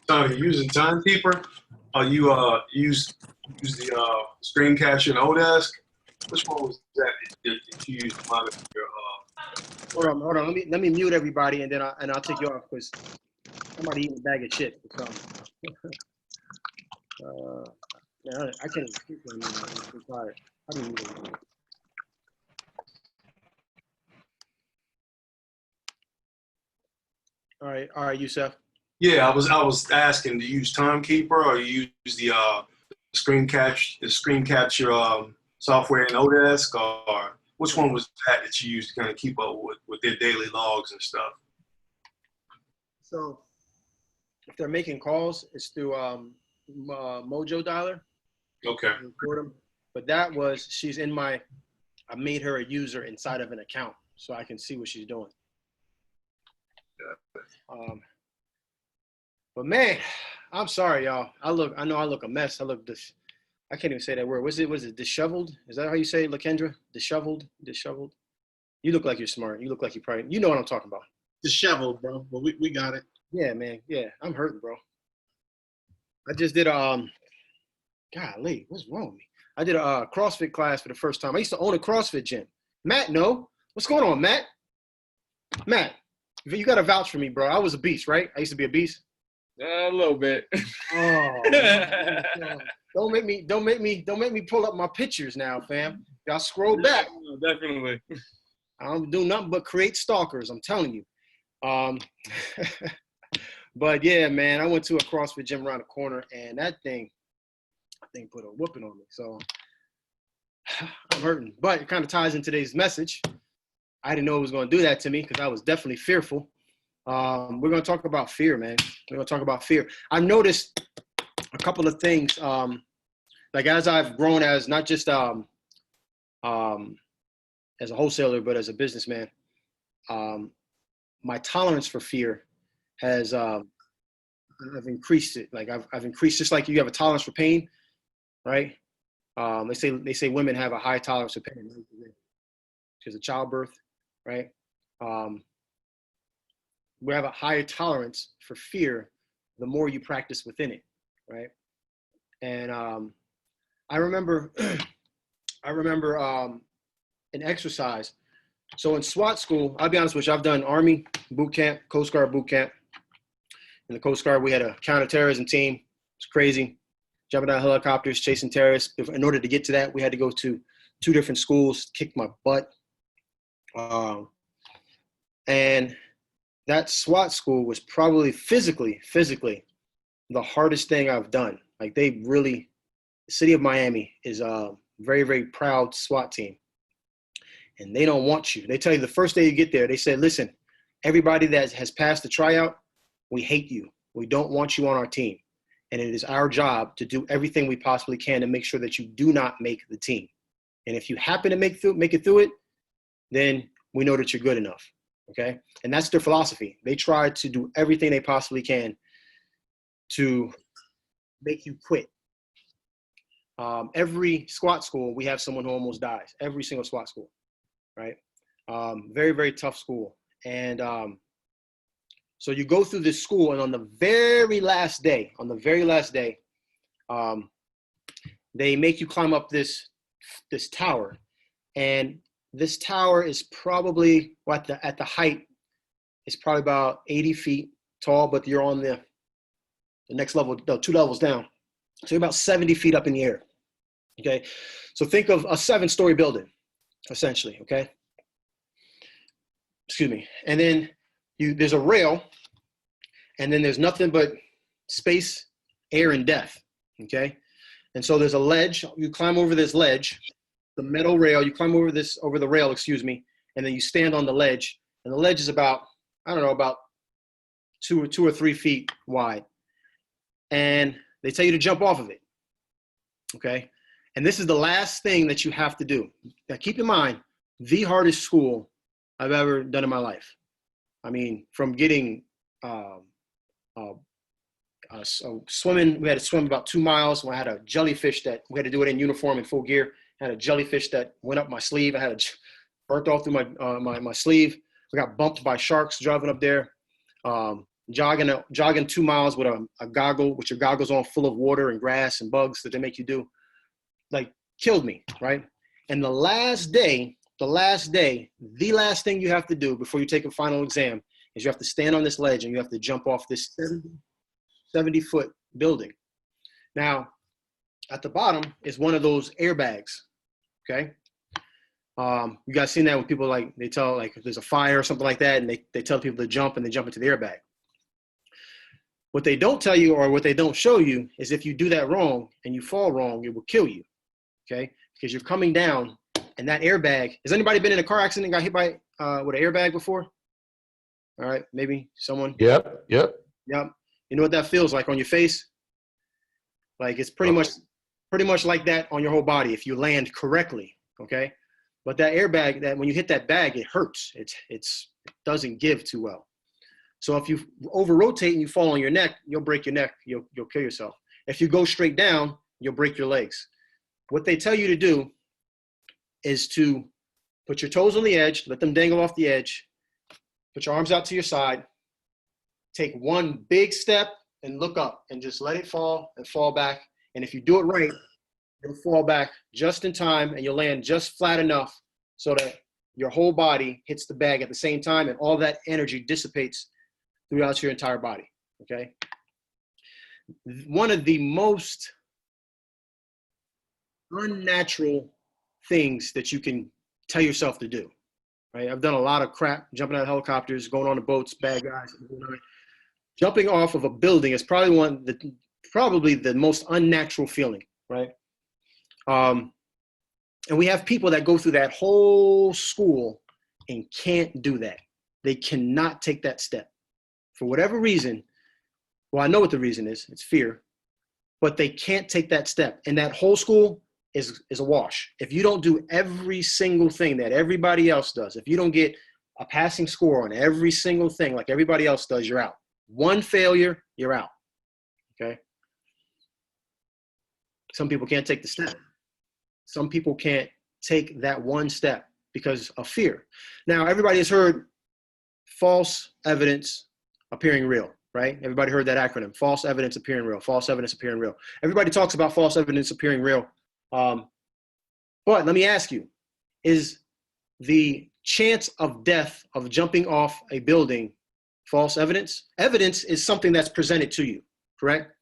So you're using Timekeeper? Or you use the screen capture and Odesk? Which one was that you used to monitor your Hold on. Let me mute everybody and then I'll take you off because somebody eating a bag of shit. So, man, I can't even speak anymore. I'm so tired. I didn't even. All right, Youssef. Yeah, I was asking, do you use Timekeeper or you use the screen capture software in Odesk, or which one was that you used to kind of keep up with their daily logs and stuff? So if they're making calls, it's through Mojo Dialer. Okay. But that was, I made her a user inside of an account so I can see what she's doing. Yeah. But man, I'm sorry, y'all. I know I look a mess. I can't even say that word. Was it disheveled? Is that how you say it, Lakendra? Disheveled? You look like you're smart. You look like you know what I'm talking about. Disheveled, bro. But we got it. Yeah, man. Yeah, I'm hurting, bro. I just did golly, what's wrong with me? I did a CrossFit class for the first time. I used to own a CrossFit gym. Matt, no. What's going on, Matt? Matt, you got to vouch for me, bro. I was a beast, right? I used to be a beast. A little bit. Oh, don't make me pull up my pictures now, fam. Y'all scroll back. Yeah, definitely. I don't do nothing but create stalkers. I'm telling you. But yeah, man, I went to a CrossFit gym around the corner, and that thing put a whooping on me. So I'm hurting. But it kind of ties in today's message. I didn't know it was going to do that to me because I was definitely fearful. We're going to talk about fear, man. We're going to talk about fear. I've noticed a couple of things, like as I've grown as not just as a wholesaler, but as a businessman, my tolerance for fear has I've increased it. Like I've increased, just like you have a tolerance for pain, right? They say women have a high tolerance for pain because of childbirth, right? We have a higher tolerance for fear the more you practice within it, right? And I remember an exercise. So in SWAT school, I'll be honest with you, I've done Army boot camp, Coast Guard boot camp. In the Coast Guard, we had a counterterrorism team. It's crazy. Jumping out of helicopters, chasing terrorists. In order to get to that, we had to go to 2 different schools, kick my butt. And that SWAT school was probably physically the hardest thing I've done. Like the city of Miami is a very, very proud SWAT team. And they don't want you. They tell you the first day you get there, they said, listen, everybody that has passed the tryout, we hate you. We don't want you on our team. And it is our job to do everything we possibly can to make sure that you do not make the team. And if you happen to make it through it, then we know that you're good enough. Okay. And that's their philosophy. They try to do everything they possibly can to make you quit. Every SWAT school, we have someone who almost dies. Every single SWAT school, right? Very, very tough school. And so you go through this school, and on the very last day, they make you climb up this tower. And this tower is probably at the height, it's probably about 80 feet tall, but you're on the next level, 2 levels down. So you're about 70 feet up in the air. Okay. So think of a 7-story building, essentially. Okay. Excuse me. And then there's a rail, and then there's nothing but space, air, and death. Okay. And so there's a ledge. You climb over this ledge, the metal rail, you climb over the rail, and then you stand on the ledge, and the ledge is about 2 or 3 feet wide. And they tell you to jump off of it. Okay. And this is the last thing that you have to do. Now keep in mind, the hardest school I've ever done in my life. I mean, from getting swimming, we had to swim about 2 miles. I had a jellyfish that we had to do it in uniform and full gear. I had a jellyfish that went up my sleeve. I had it burnt off through my sleeve. We got bumped by sharks driving up there. jogging 2 miles with with your goggles on full of water and grass and bugs that they make you do, like killed me, right? And the last thing you have to do before you take a final exam is you have to stand on this ledge and you have to jump off this 70-foot building. Now, at the bottom is one of those airbags, okay? You guys seen that when people they tell if there's a fire or something like that, and they tell people to jump and they jump into the airbag. What they don't tell you or what they don't show you is if you do that wrong and you fall wrong, it will kill you, okay? Because you're coming down and that airbag, has anybody been in a car accident and got hit by with an airbag before? All right, maybe someone. Yep. You know what that feels like on your face? Like it's pretty much like that on your whole body if you land correctly, okay? But that airbag, that when you hit that bag, it hurts. It doesn't give too well. So if you over rotate and you fall on your neck, you'll break your neck. You'll kill yourself. If you go straight down, you'll break your legs. What they tell you to do is to put your toes on the edge, let them dangle off the edge, put your arms out to your side, take one big step and look up and just let it fall and fall back. And if you do it right, you'll fall back just in time and you'll land just flat enough so that your whole body hits the bag at the same time and all that energy dissipates throughout your entire body, okay? One of the most unnatural things that you can tell yourself to do, right? I've done a lot of crap, jumping out of helicopters, going on the boats, bad guys. Jumping off of a building is probably the most unnatural feeling, right? And we have people that go through that whole school and can't do that. They cannot take that step. For whatever reason, well, I know what the reason is. It's fear. But they can't take that step. And that whole school is a wash. If you don't do every single thing that everybody else does, if you don't get a passing score on every single thing like everybody else does, you're out. One failure, you're out, okay? Some people can't take the step. Some people can't take that one step because of fear. Now, everybody has heard false evidence appearing real, right? Everybody heard that acronym, false evidence appearing real, false evidence appearing real. Everybody talks about false evidence appearing real. But let me ask you, is the chance of death of jumping off a building false evidence? Evidence is something that's presented to you, correct?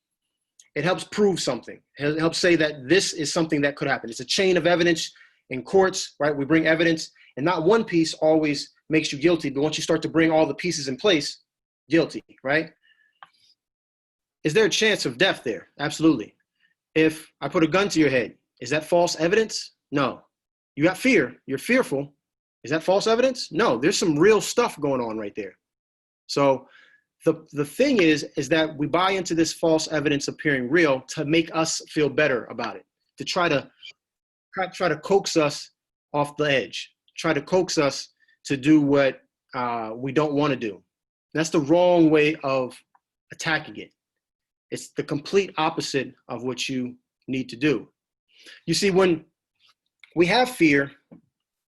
It helps prove something. It helps say that this is something that could happen. It's a chain of evidence in courts, right? We bring evidence, and not one piece always makes you guilty, but once you start to bring all the pieces in place, guilty, right? Is there a chance of death there? Absolutely. If I put a gun to your head, is that false evidence? No. You got fear. You're fearful. Is that false evidence? No. There's some real stuff going on right there. So the thing is that we buy into this false evidence appearing real to make us feel better about it, to try to coax us off the edge, try to coax us to do what we don't want to do. That's the wrong way of attacking it. It's the complete opposite of what you need to do. You see, when we have fear,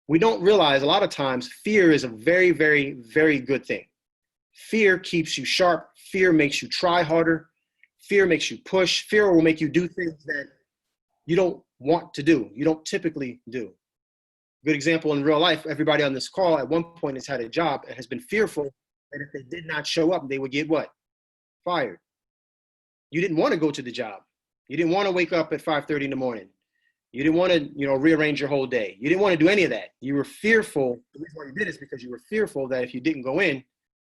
we don't realize a lot of times fear is a very, very, very good thing. Fear keeps you sharp. Fear makes you try harder. Fear makes you push. Fear will make you do things that you don't want to do. You don't typically do. Good example in real life, everybody on this call at one point has had a job and has been fearful that if they did not show up, they would get what? Fired. You didn't want to go to the job. You didn't want to wake up at 5:30 in the morning. You didn't want to, rearrange your whole day. You didn't want to do any of that. You were fearful. The reason why you did it is because you were fearful that if you didn't go in,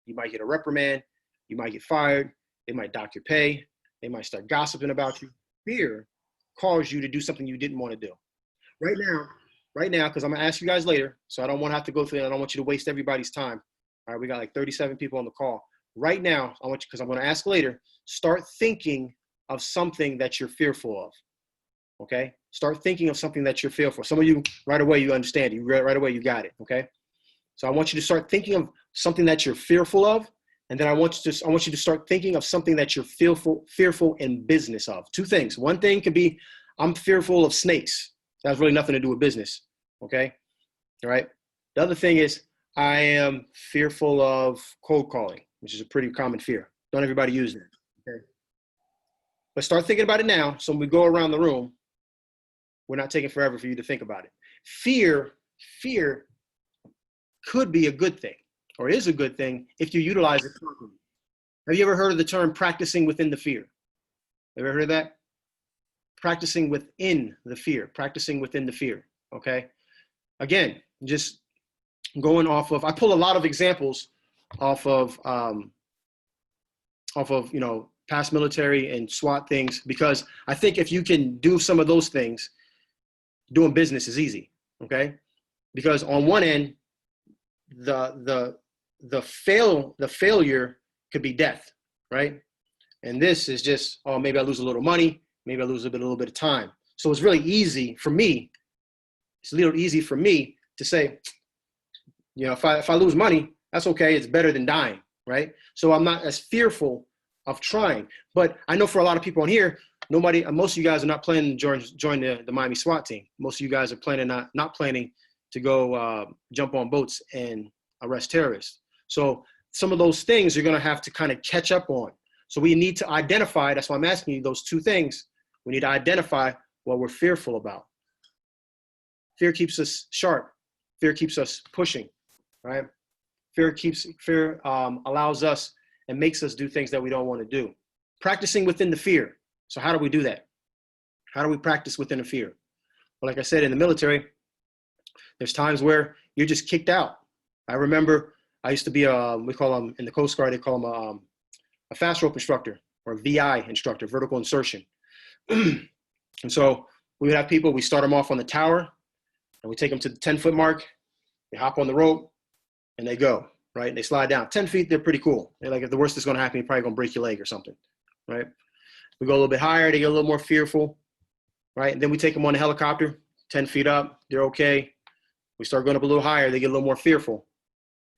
you might get a reprimand. You might get fired. They might dock your pay. They might start gossiping about you. Fear caused you to do something you didn't want to do. Right now, because I'm going to ask you guys later, so I don't want to have to go through it. I don't want you to waste everybody's time. All right, we got like 37 people on the call. Right now, I want you, because I'm going to ask later, start thinking of something that you're fearful of. Okay? Start thinking of something that you're fearful of. Some of you, right away, you understand it. Right away, you got it. Okay? So I want you to start thinking of something that you're fearful of, and then I want you to start thinking of something that you're fearful in business of. Two things. One thing could be, I'm fearful of snakes. That has really nothing to do with business. Okay? All right? The other thing is, I am fearful of cold calling, which is a pretty common fear. Don't everybody use that. Okay. But start thinking about it now. So when we go around the room, we're not taking forever for you to think about it. Fear could be a good thing, or is a good thing if you utilize it properly. Have you ever heard of the term practicing within the fear? Ever heard of that? Practicing within the fear, practicing within the fear, okay? Again, just going off of, I pull a lot of examples off of past military and SWAT things, because I think if you can do some of those things, doing business is easy, okay? Because on one end, the failure could be death, right? And this is just, oh, maybe I lose a little money, maybe I lose a little bit of time. So it's really easy for me. It's a little easy for me to say, if I lose money, that's okay. It's better than dying, right? So I'm not as fearful of trying. But I know for a lot of people on here, most of you guys are not planning to join the Miami SWAT team. Most of you guys are not planning to go jump on boats and arrest terrorists. So some of those things you're going to have to kind of catch up on. So we need to identify, that's why I'm asking you those two things. We need to identify what we're fearful about. Fear keeps us sharp. Fear keeps us pushing, right? Fear allows us and makes us do things that we don't want to do. Practicing within the fear. So how do we do that? How do we practice within the fear? Well, like I said, in the military, there's times where you're just kicked out. I remember I used to be we call them, in the Coast Guard, they call them a fast rope instructor, or VI instructor, vertical insertion. And so we would have people, we start them off on the tower, and we take them to the 10-foot mark, they hop on the rope, and they go, right? And they slide down. 10 feet, they're pretty cool. They're like, if the worst is going to happen, you're probably going to break your leg or something, right? We go a little bit higher, they get a little more fearful, right? And then we take them on the helicopter, 10 feet up, they're okay. We start going up a little higher, they get a little more fearful.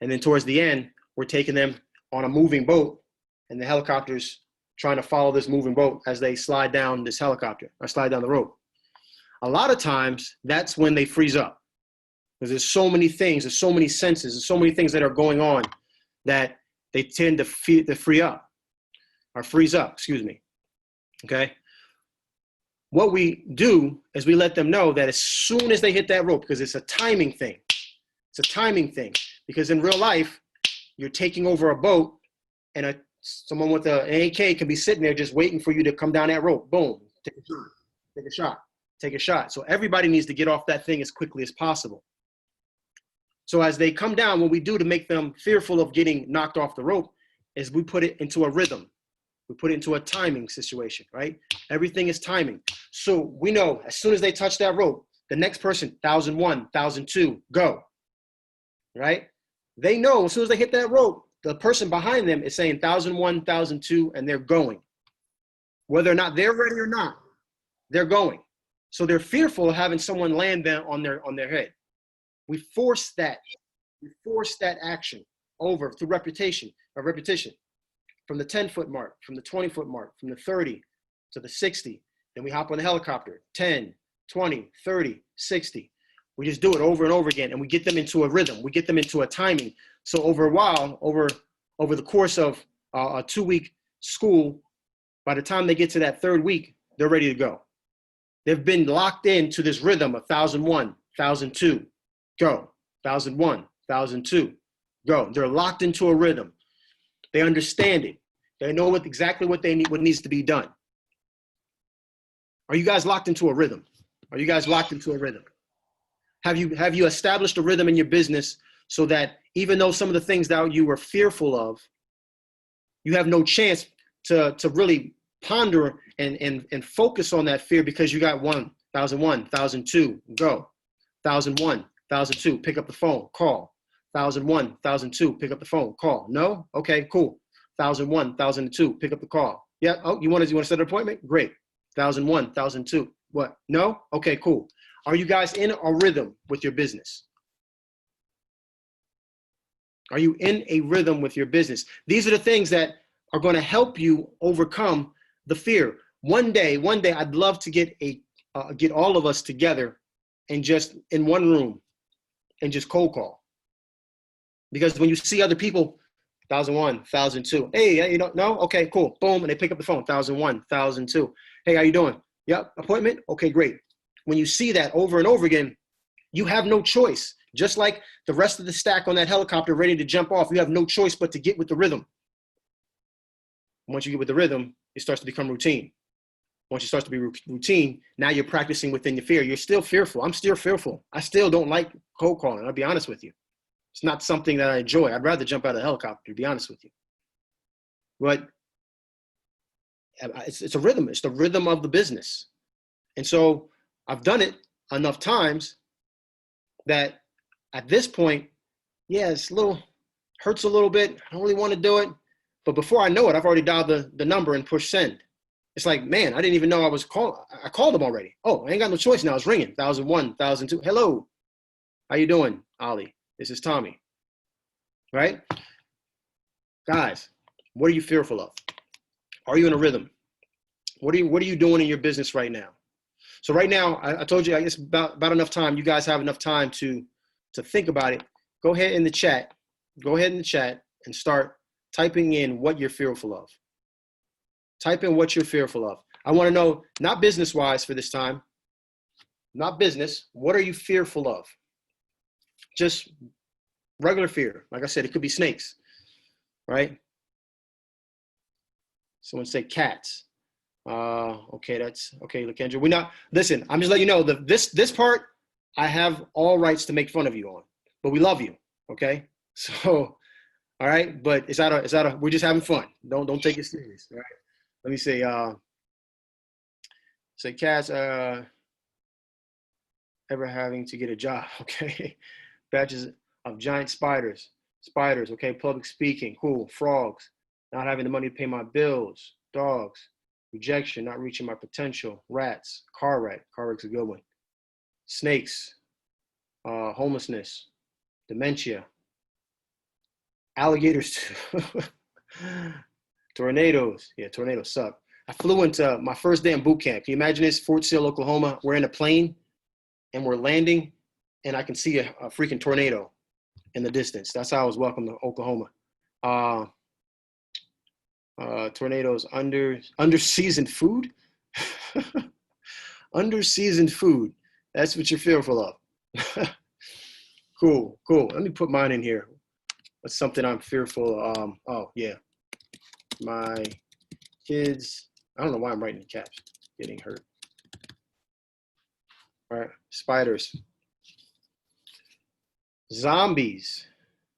And then towards the end, we're taking them on a moving boat, and the helicopter's trying to follow this moving boat as they slide down this helicopter, or slide down the rope. A lot of times, that's when they freeze up. Because there's so many things, there's so many senses, there's so many things that are going on that they tend to freeze up, excuse me, okay? What we do is we let them know that as soon as they hit that rope, because it's a timing thing. It's a timing thing. Because in real life, you're taking over a boat, and someone with an AK can be sitting there just waiting for you to come down that rope. Boom, take a shot, take a shot, take a shot. So everybody needs to get off that thing as quickly as possible. So as they come down, what we do to make them fearful of getting knocked off the rope is we put it into a rhythm. We put it into a timing situation, right? Everything is timing. So we know as soon as they touch that rope, the next person, 1,001, 1,002, go, right? They know as soon as they hit that rope, the person behind them is saying 1,001, 1,002, and they're going. Whether or not they're ready or not, they're going. So they're fearful of having someone land them on their head. We force that action over through repetition, from the 10-foot mark, from the 20-foot mark, from the 30 to the 60. Then we hop on the helicopter, 10, 20, 30, 60. We just do it over and over again, and we get them into a rhythm. We get them into a timing. So over a while, over the course of a 2-week school, by the time they get to that 3rd week, they're ready to go. They've been locked into this rhythm of 1,001, 1,002, go. 1,001, 1,002, go. They're locked into a rhythm. They understand it. They know exactly what needs to be done. Are you guys locked into a rhythm? Are you guys locked into a rhythm? Have you established a rhythm in your business so that even though some of the things that you were fearful of, you have no chance to really ponder and focus on that fear because you got 1,001, 1,002, go. 1,001, 1,002, pick up the phone, call. 1,001, 1,002, pick up the phone, call. No? Okay, cool. 1,001, 1,002, pick up the call. Yeah, oh, you want to set an appointment? Great. 1,001, 1,002, what? No? Okay, cool. Are you guys in a rhythm with your business? Are you in a rhythm with your business? These are the things that are going to help you overcome the fear. One day, I'd love to get all of us together and just in one room and just cold call. Because when you see other people 1,001, 1,002. Hey, you know, no? Okay, cool. Boom. And they pick up the phone. 1,001, 1,002. Hey, how you doing? Yep. Appointment? Okay, great. When you see that over and over again, you have no choice. Just like the rest of the stack on that helicopter ready to jump off, you have no choice but to get with the rhythm. Once you get with the rhythm, it starts to become routine. Once it starts to be routine, now you're practicing within your fear. You're still fearful. I'm still fearful. I still don't like cold calling. I'll be honest with you. It's not something that I enjoy. I'd rather jump out of a helicopter, to be honest with you. But it's a rhythm. It's the rhythm of the business. And so I've done it enough times that at this point, yeah, it's hurts a little bit. I don't really want to do it. But before I know it, I've already dialed the number and pushed send. It's like, man, I didn't even know I was called. I called them already. Oh, I ain't got no choice now. It's ringing. 1,001, 1,002. Hello. How you doing, Ali? This is Tommy. Right? Guys, what are you fearful of? Are you in a rhythm? What are you doing in your business right now? So right now, I told you, I guess about enough time. You guys have enough time to think about it. Go ahead in the chat. Go ahead in the chat and start typing in what you're fearful of. Type in what you're fearful of. I want to know, not business-wise for this time, not business. What are you fearful of? Just regular fear. Like I said, it could be snakes, right? Someone said cats. Okay, that's okay, Lakendra. Listen, I'm just letting you know that this part, I have all rights to make fun of you on, but we love you, okay? So, all right, but we're just having fun. Don't take it serious, all right? Let me see. Say cats ever having to get a job, okay? Batches of giant spiders, okay? Public speaking, cool. Frogs, not having the money to pay my bills. Dogs, rejection, not reaching my potential. Rats, car wreck's a good one. Snakes, homelessness, dementia, alligators. Tornadoes. Yeah, tornadoes suck. I flew into my first day in boot camp. Can you imagine this? Fort Sill, Oklahoma. We're in a plane and we're landing and I can see a freaking tornado in the distance. That's how I was welcome to Oklahoma. Tornadoes, under-seasoned food. Under-seasoned food. That's what you're fearful of. Cool. Let me put mine in here. What's something I'm fearful of? Oh, yeah. My kids, I don't know why I'm writing in caps, getting hurt. All right, spiders. Zombies,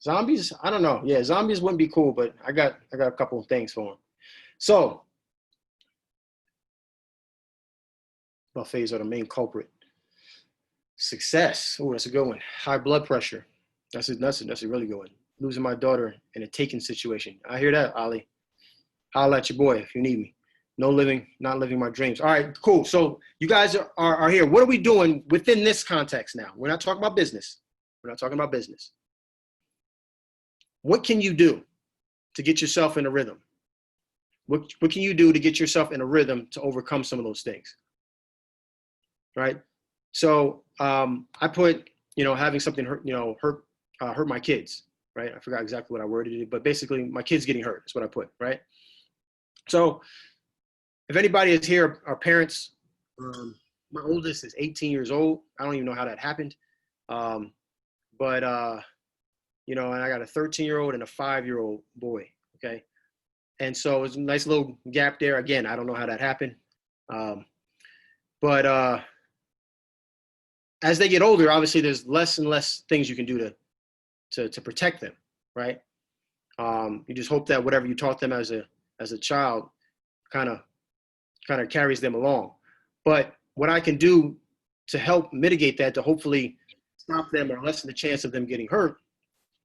I don't know. Yeah, zombies wouldn't be cool, but I got a couple of things for them. So, buffets are the main culprit. Success, oh, that's a good one. High blood pressure, that's a really good one. Losing my daughter in a taken situation. I hear that, Ali. Holla at your boy if you need me. Not living my dreams. All right, cool. So you guys are here. What are we doing within this context now? We're not talking about business. What can you do to get yourself in a rhythm? What can you do to get yourself in a rhythm to overcome some of those things? Right? So I put, having something hurt my kids, right? I forgot exactly what I worded it, but basically my kids getting hurt is what I put, right? So if anybody is here, our parents, my oldest is 18 years old. I don't even know how that happened. And I got a 13-year-old and a 5-year-old boy, okay? And so it's a nice little gap there. Again, I don't know how that happened. As they get older, obviously there's less and less things you can do to protect them, right? You just hope that whatever you taught them as a child kind of carries them along. But what I can do to help mitigate that, to hopefully stop them or lessen the chance of them getting hurt,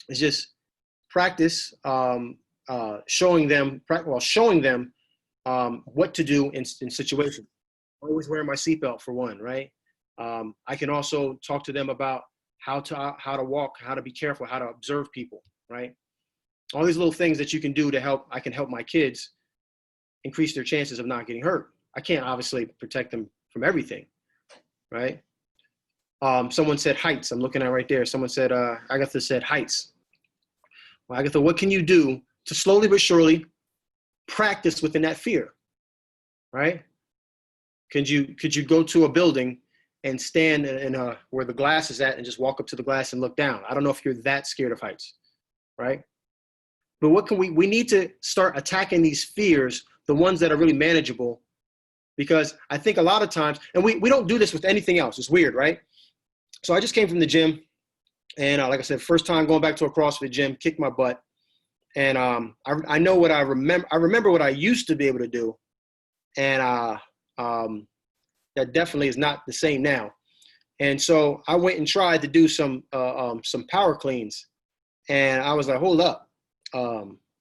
is just practice showing them what to do in situations. Always wearing my seatbelt for one, right? I can also talk to them about how to walk, how to be careful, how to observe people, right? All these little things that you can do I can help my kids increase their chances of not getting hurt. I can't obviously protect them from everything, right? Someone said heights. I'm looking at right there. Someone said, Agatha said heights. Well, Agatha, what can you do to slowly but surely practice within that fear, right? Could you go to a building and stand in where the glass is at and just walk up to the glass and look down? I don't know if you're that scared of heights, right? But what can we need to start attacking these fears, the ones that are really manageable, because I think a lot of times, and we don't do this with anything else. It's weird, right? So I just came from the gym, and like I said, first time going back to a CrossFit gym, kicked my butt. And I know what I remember. I remember what I used to be able to do, and that definitely is not the same now. And so I went and tried to do some power cleans, and I was like, hold up,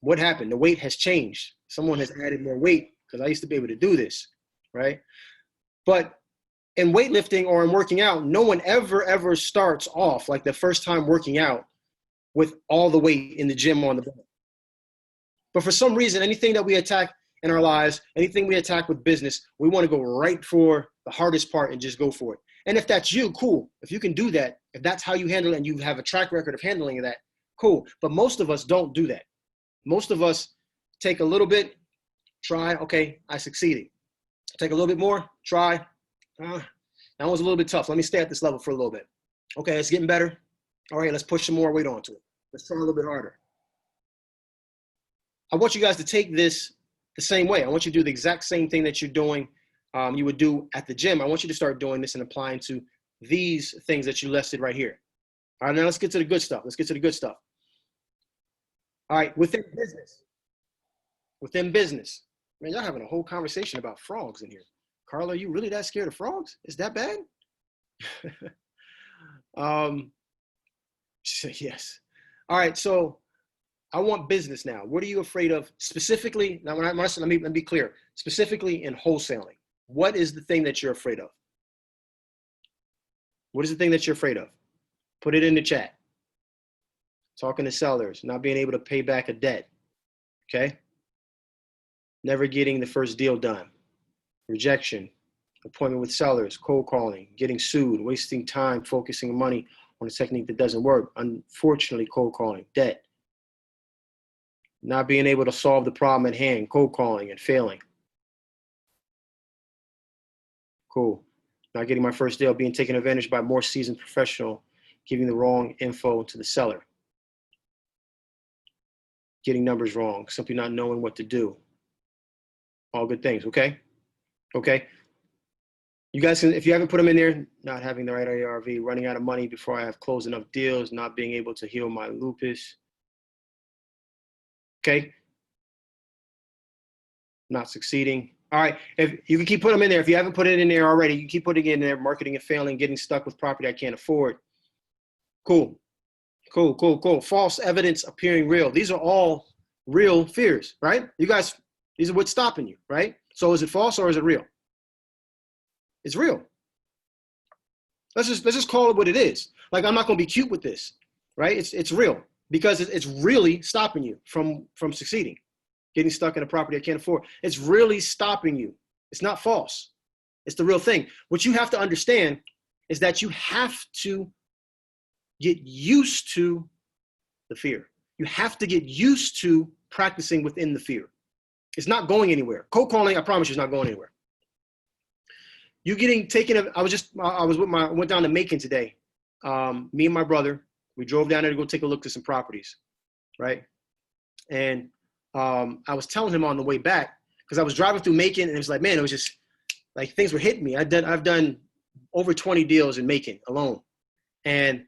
what happened? The weight has changed. Someone has added more weight because I used to be able to do this, right? But in weightlifting or in working out, no one ever starts off like the first time working out with all the weight in the gym on the bench. But for some reason, anything that we attack in our lives, anything we attack with business, we want to go right for the hardest part and just go for it. And if that's you, cool. If you can do that, if that's how you handle it and you have a track record of handling that, cool. But most of us don't do that. Most of us take a little bit, try, okay, I succeeded. Take a little bit more, try. That was a little bit tough. Let me stay at this level for a little bit. Okay, it's getting better. All right, let's push some more weight onto it. Let's try a little bit harder. I want you guys to take this the same way. I want you to do the exact same thing that you're doing, you would do at the gym. I want you to start doing this and applying to these things that you listed right here. All right, now let's get to the good stuff. Let's get to the good stuff. All right, within business. Man, y'all having a whole conversation about frogs in here. Carla, are you really that scared of frogs? Is that bad? She said yes. All right, so I want business now. What are you afraid of specifically? Now, let me be clear. Specifically in wholesaling, what is the thing that you're afraid of? What is the thing that you're afraid of? Put it in the chat. Talking to sellers, not being able to pay back a debt. Okay. Never getting the first deal done. Rejection, appointment with sellers, cold calling, getting sued, wasting time, focusing money on a technique that doesn't work. Unfortunately, cold calling, debt. Not being able to solve the problem at hand, cold calling and failing. Cool. Not getting my first deal, being taken advantage by a more seasoned professional, giving the wrong info to the seller. Getting numbers wrong, simply not knowing what to do. All good things, okay? Okay. You guys can, if you haven't put them in there, not having the right ARV, running out of money before I have closed enough deals, not being able to heal my lupus. Okay. Not succeeding. All right. If you can keep putting them in there. If you haven't put it in there already, you can keep putting it in there. Marketing and failing, getting stuck with property I can't afford. Cool. Cool, cool, cool. False evidence appearing real. These are all real fears, right? You guys, these are what's stopping you, right? So is it false or is it real? It's real. Let's just call it what it is. Like, I'm not going to be cute with this, right? It's real because it's really stopping you from succeeding, getting stuck in a property I can't afford. It's really stopping you. It's not false. It's the real thing. What you have to understand is that you have to get used to the fear. You have to get used to practicing within the fear. It's not going anywhere. Cold calling, I promise you, is not going anywhere. You getting taken. I went down to Macon today. Me and my brother, we drove down there to go take a look at some properties, right? And I was telling him on the way back, because I was driving through Macon, and it was like, man, it was just like things were hitting me. I've done over 20 deals in Macon alone, and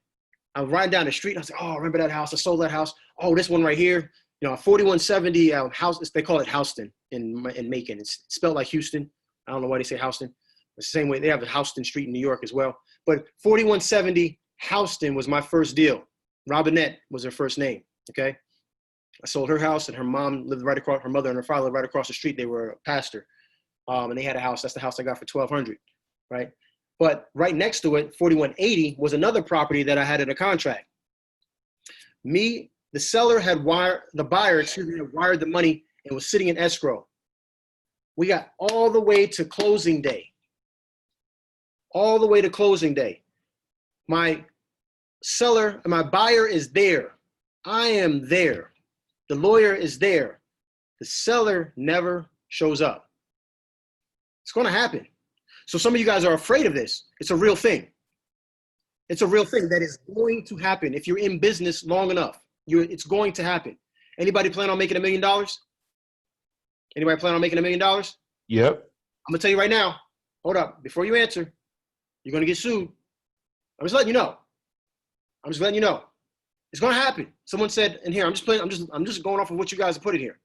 I was riding down the street. And I was like, oh, I remember that house. I sold that house. Oh, this one right here. You know, a 4170 house. They call it Houston in Macon. It's spelled like Houston. I don't know why they say Houston. It's the same way they have a Houston Street in New York as well. But 4170 Houston was my first deal. Robinette was her first name. Okay. I sold her house, and her mom lived right across. Her mother and her father lived right across the street. They were a pastor, and they had a house. That's the house I got for $1,200, right? But right next to it, 4180 was another property that I had in a contract. The seller had wired the buyer. Had wired the money and was sitting in escrow. We got all the way to closing day. All the way to closing day. My buyer is there. I am there. The lawyer is there. The seller never shows up. It's going to happen. So some of you guys are afraid of this. It's a real thing. It's a real thing that is going to happen. If you're in business long enough, it's going to happen. Anybody plan on making $1 million? Anybody plan on making $1 million? Yep. I'm going to tell you right now. Hold up. Before you answer, you're going to get sued. I'm just letting you know. I'm just letting you know. It's going to happen. Someone said in here, I'm just going off of what you guys have put in here.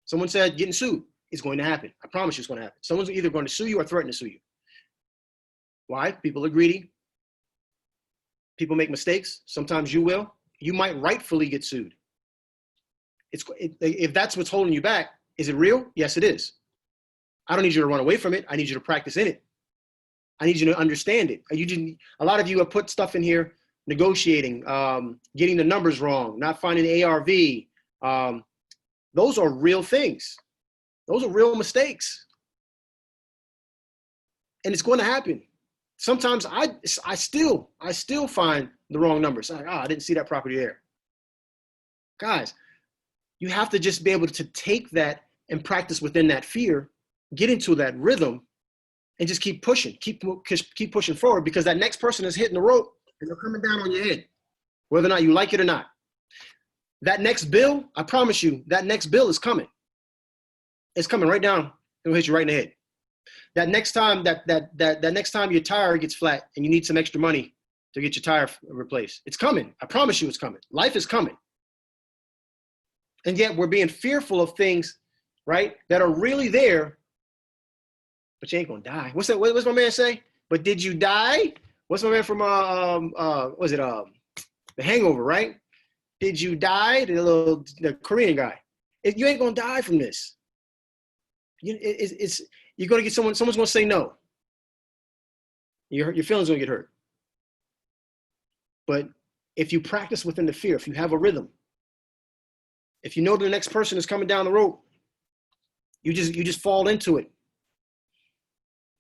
Someone said getting sued is going to happen. I promise you it's going to happen. Someone's either going to sue you or threaten to sue you. Why? People are greedy. People make mistakes. Sometimes you will. You might rightfully get sued. If that's what's holding you back, is it real? Yes, it is. I don't need you to run away from it. I need you to practice in it. I need you to understand it. A lot of you have put stuff in here, negotiating, getting the numbers wrong, not finding the ARV. Those are real things. Those are real mistakes. And it's going to happen. Sometimes I still find the wrong numbers. Like, I didn't see that property there. Guys, you have to just be able to take that and practice within that fear, get into that rhythm, and just keep pushing, keep pushing forward, because that next person is hitting the rope and they're coming down on your head, whether or not you like it or not. That next bill, I promise you, that next bill is coming. It's coming right down. It'll hit you right in the head. That next time that next time your tire gets flat and you need some extra money to get your tire replaced, it's coming. I promise you it's coming. Life is coming. And yet we're being fearful of things, right, that are really there, but you ain't gonna die. What's my man say? But did you die? What's my man from The Hangover, right? Did you die? The Korean guy. You ain't gonna die from this. You're gonna get someone's gonna say no. Your feelings are gonna get hurt. But if you practice within the fear, if you have a rhythm, if you know the next person is coming down the road, you just fall into it.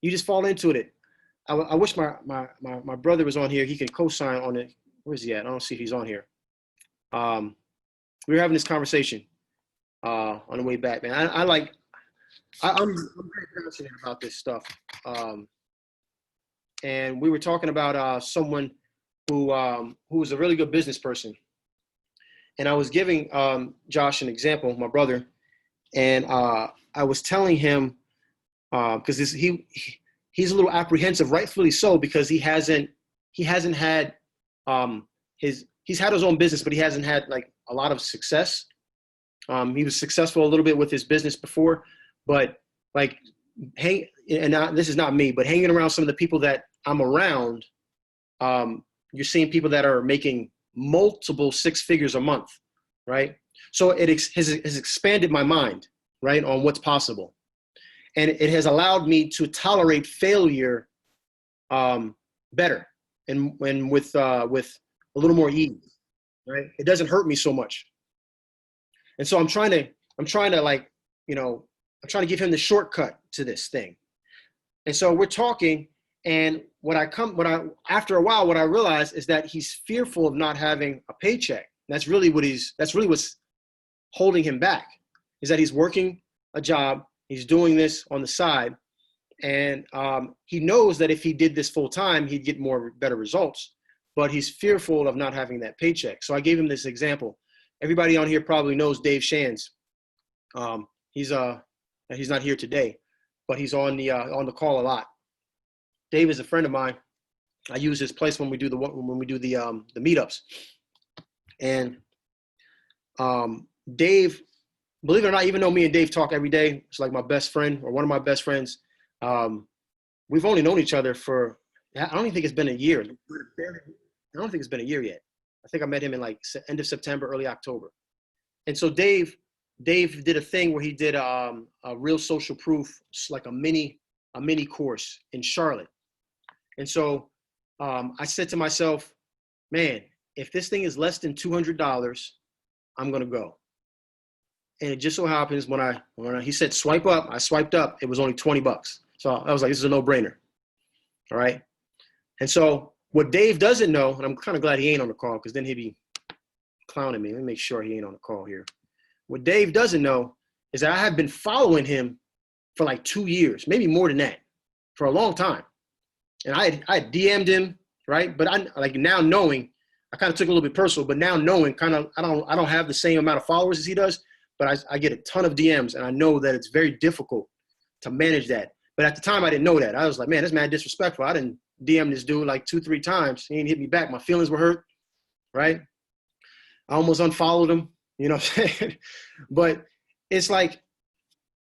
You just fall into it. I wish my brother was on here. He can co-sign on it. Where is he at? I don't see if he's on here. We were having this conversation on the way back, man. I'm very passionate about this stuff. And we were talking about someone who was a really good business person. And I was giving Josh an example, my brother, and I was telling him, because he's a little apprehensive, rightfully so, because he hasn't had he's had his own business, but he hasn't had like a lot of success. He was successful a little bit with his business before, but like this is not me, but hanging around some of the people that I'm around, you're seeing people that are making multiple six figures a month, right? So it has expanded my mind, right, on what's possible. And it has allowed me to tolerate failure better and with a little more ease, right? It doesn't hurt me so much. And so I'm trying to give him the shortcut to this thing. And so we're talking, and after a while, what I realize is that he's fearful of not having a paycheck. That's really what's holding him back, is that he's working a job, he's doing this on the side, and he knows that if he did this full time, he'd get better results, but he's fearful of not having that paycheck. So I gave him this example. Everybody on here probably knows Dave Shands. He's not here today, but he's on the call a lot. Dave is a friend of mine. I use his place when we do the meetups. And Dave, believe it or not, even though me and Dave talk every day, it's like my best friend or one of my best friends. We've only known each other for, I don't even think it's been a year. I don't think it's been a year yet. I think I met him in like end of September, early October. And so Dave did a thing where he did a real social proof, like a mini course in Charlotte. And so I said to myself, man, if this thing is less than $200, I'm gonna go. And it just so happens when he said swipe up, I swiped up. It was only $20. So I was like, this is a no-brainer. All right. And so what Dave doesn't know, and I'm kind of glad he ain't on the call, because then he'd be clowning me. Let me make sure he ain't on the call here. What Dave doesn't know is that I have been following him for like 2 years, maybe more than that, for a long time. And I DM'd him, right? But I like now knowing, I kind of took it a little bit personal, but now knowing kind of, I don't have the same amount of followers as he does, but I get a ton of DMs, and I know that it's very difficult to manage that. But at the time, I didn't know that. I was like, man, this man disrespectful. I didn't DM this dude like 2-3 times. He didn't hit me back. My feelings were hurt, right? I almost unfollowed him, you know what I'm saying? But it's like,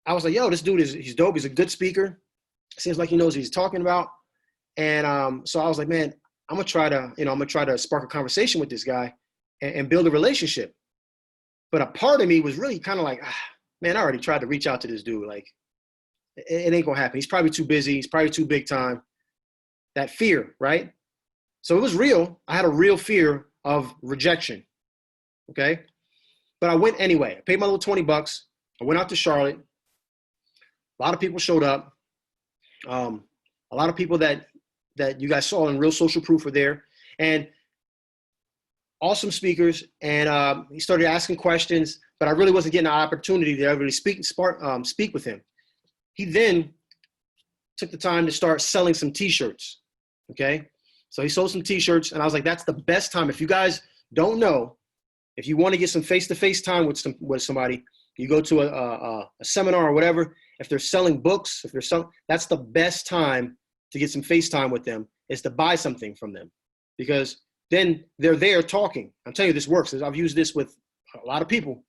I was like, yo, this dude he's dope. He's a good speaker. Seems like he knows what he's talking about. And so I was like, man, I'm gonna try to spark a conversation with this guy and build a relationship. But a part of me was really kind of like, man, I already tried to reach out to this dude. Like, it ain't gonna happen. He's probably too busy. He's probably too big time. That fear, right? So it was real. I had a real fear of rejection. Okay. But I went anyway. I paid my little $20. I went out to Charlotte. A lot of people showed up. A lot of people that you guys saw in Real Social Proof were there, and awesome speakers. And he started asking questions, but I really wasn't getting an opportunity to really speak with him. He then took the time to start selling some T-shirts. Okay, so he sold some T-shirts, and I was like, that's the best time. If you guys don't know, if you want to get some face-to-face time with somebody, you go to a seminar or whatever. If they're selling books, that's the best time to get some face time with them, is to buy something from them, because then they're there talking. I'm telling you, this works. I've used this with a lot of people,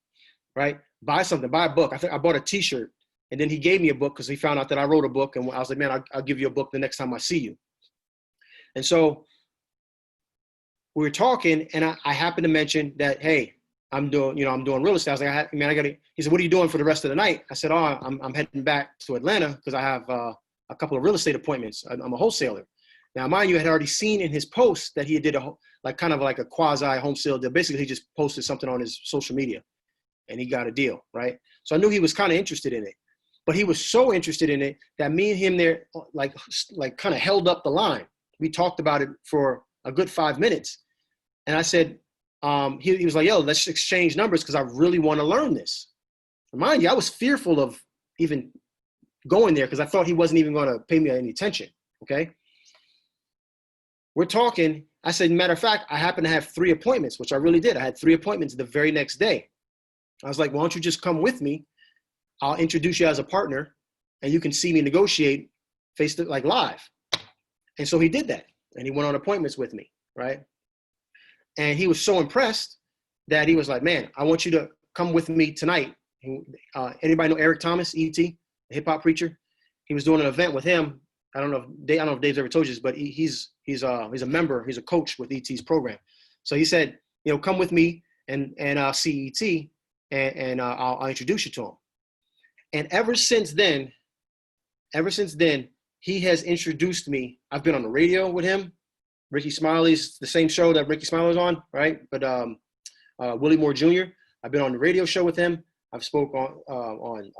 right? Buy something, buy a book. I think I bought a T-shirt, and then he gave me a book because he found out that I wrote a book, and I was like, man, I'll give you a book the next time I see you. And so we were talking, and I happened to mention that, hey, I'm doing real estate. I was like, he said, what are you doing for the rest of the night? I said, I'm heading back to Atlanta because I have a couple of real estate appointments. I'm a wholesaler. Now, mind you, I had already seen in his post that he did kind of like a quasi home sale deal. Basically, he just posted something on his social media, and he got a deal, right? So I knew he was kind of interested in it, but he was so interested in it that me and him there, like kind of held up the line. We talked about it for a good 5 minutes, and I said, he was like, yo, let's exchange numbers because I really want to learn this. Mind you, I was fearful of even going there because I thought he wasn't even going to pay me any attention, okay? We're talking. I said, matter of fact, I happen to have 3 appointments, which I really did. I had 3 appointments the very next day. I was like, why don't you just come with me? I'll introduce you as a partner, and you can see me negotiate live. And so he did that, and he went on appointments with me, right? And he was so impressed that he was like, man, I want you to come with me tonight. Anybody know Eric Thomas, E.T., the hip hop preacher? He was doing an event with him. I don't know if Dave's ever told you this, but he's a member, he's a coach with E.T.'s program. So he said, come with me and see E.T. and I'll introduce you to him. And ever since then, he has introduced me. I've been on the radio with him. Ricky Smiley's the same show that Ricky Smiley was on, right? But Willie Moore Jr., I've been on the radio show with him. I've spoke on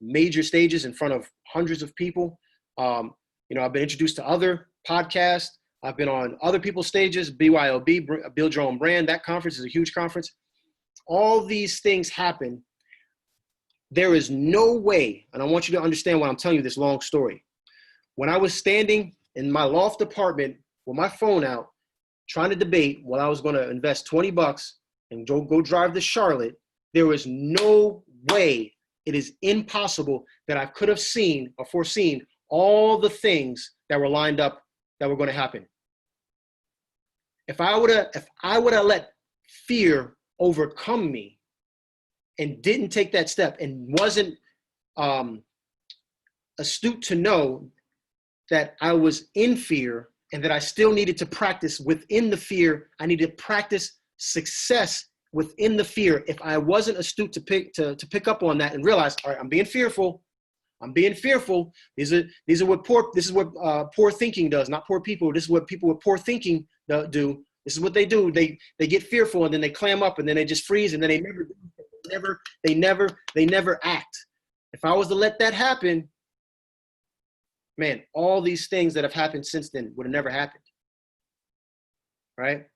major stages in front of hundreds of people. I've been introduced to other podcasts. I've been on other people's stages, BYOB, Build Your Own Brand. That conference is a huge conference. All these things happen. There is no way, and I want you to understand why I'm telling you this long story. When I was standing in my loft apartment with my phone out, trying to debate while I was going to invest $20 and go drive to Charlotte, there was no way, it is impossible that I could have seen or foreseen all the things that were lined up that were going to happen. If I would have let fear overcome me and didn't take that step and wasn't astute to know that I was in fear and that I still needed to practice within the fear, I needed to practice success within the fear. If I wasn't astute to pick up on that and realize, all right, I'm being fearful. This is what poor thinking does, not poor people. This is what people with poor thinking do. This is what they do. They get fearful and then they clam up and then they just freeze and then they never act. If I was to let that happen, man, all these things that have happened since then would have never happened. Right?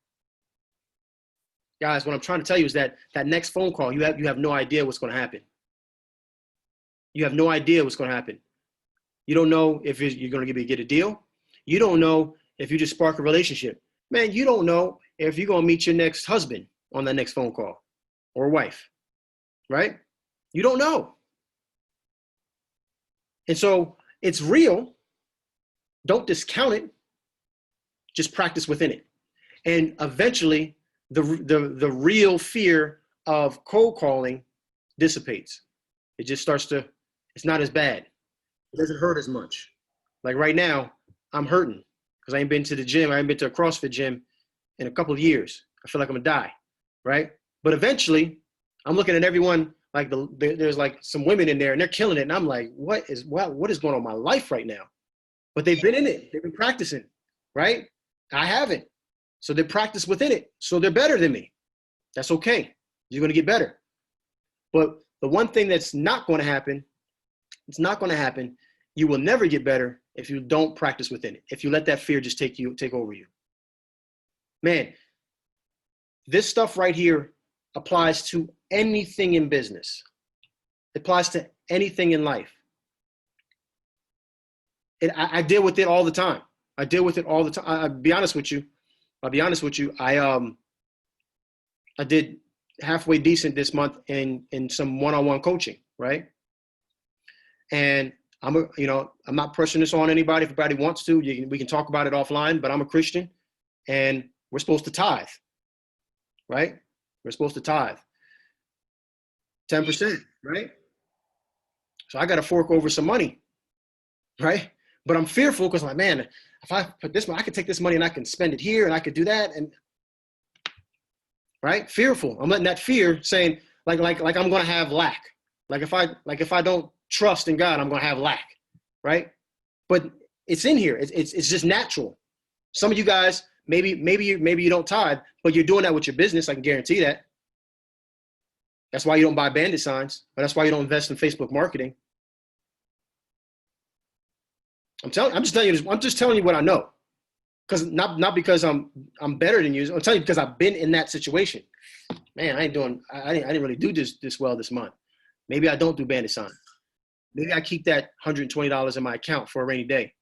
Guys, what I'm trying to tell you is that next phone call, you have no idea what's going to happen. You have no idea what's going to happen. You don't know if you're going to get a deal. You don't know if you just spark a relationship. Man, you don't know if you're going to meet your next husband on that next phone call or wife, right? You don't know. And so it's real. Don't discount it. Just practice within it. And eventually, the real fear of cold calling dissipates. It just starts to, it's not as bad. It doesn't hurt as much. Like right now, I'm hurting because I ain't been to the gym. I ain't been to a CrossFit gym in a couple of years. I feel like I'm gonna die, right? But eventually, I'm looking at everyone, like there's like some women in there and they're killing it. And I'm like, what is going on in my life right now? But they've been in it. They've been practicing, right? I haven't. So they practice within it. So they're better than me. That's okay. You're going to get better. But the one thing that's not going to happen, it's not going to happen. You will never get better if you don't practice within it. If you let that fear just take over you. Man, this stuff right here applies to anything in business. It applies to anything in life. I deal with it all the time. I deal with it all the time. I'll be honest with you. I did halfway decent this month in some one-on-one coaching, right? And I'm not pushing this on anybody. If anybody wants to, we can talk about it offline, but I'm a Christian and we're supposed to tithe, right? We're supposed to tithe 10%, right? So I got to fork over some money, right? But I'm fearful because I'm like, man, if I put this money, I could take this money and I can spend it here and I could do that. And right? Fearful. I'm letting that fear saying like I'm going to have lack. Like if I don't trust in God, I'm going to have lack. Right? But it's in here. It's just natural. Some of you guys, maybe you don't tithe, but you're doing that with your business. I can guarantee that. That's why you don't buy bandit signs, but that's why you don't invest in Facebook marketing. I'm just telling you what I know. Because not because I'm better than you. I'm telling you because I've been in that situation. Man, I didn't really do this well this month. Maybe I don't do bandit sign. Maybe I keep that $120 in my account for a rainy day.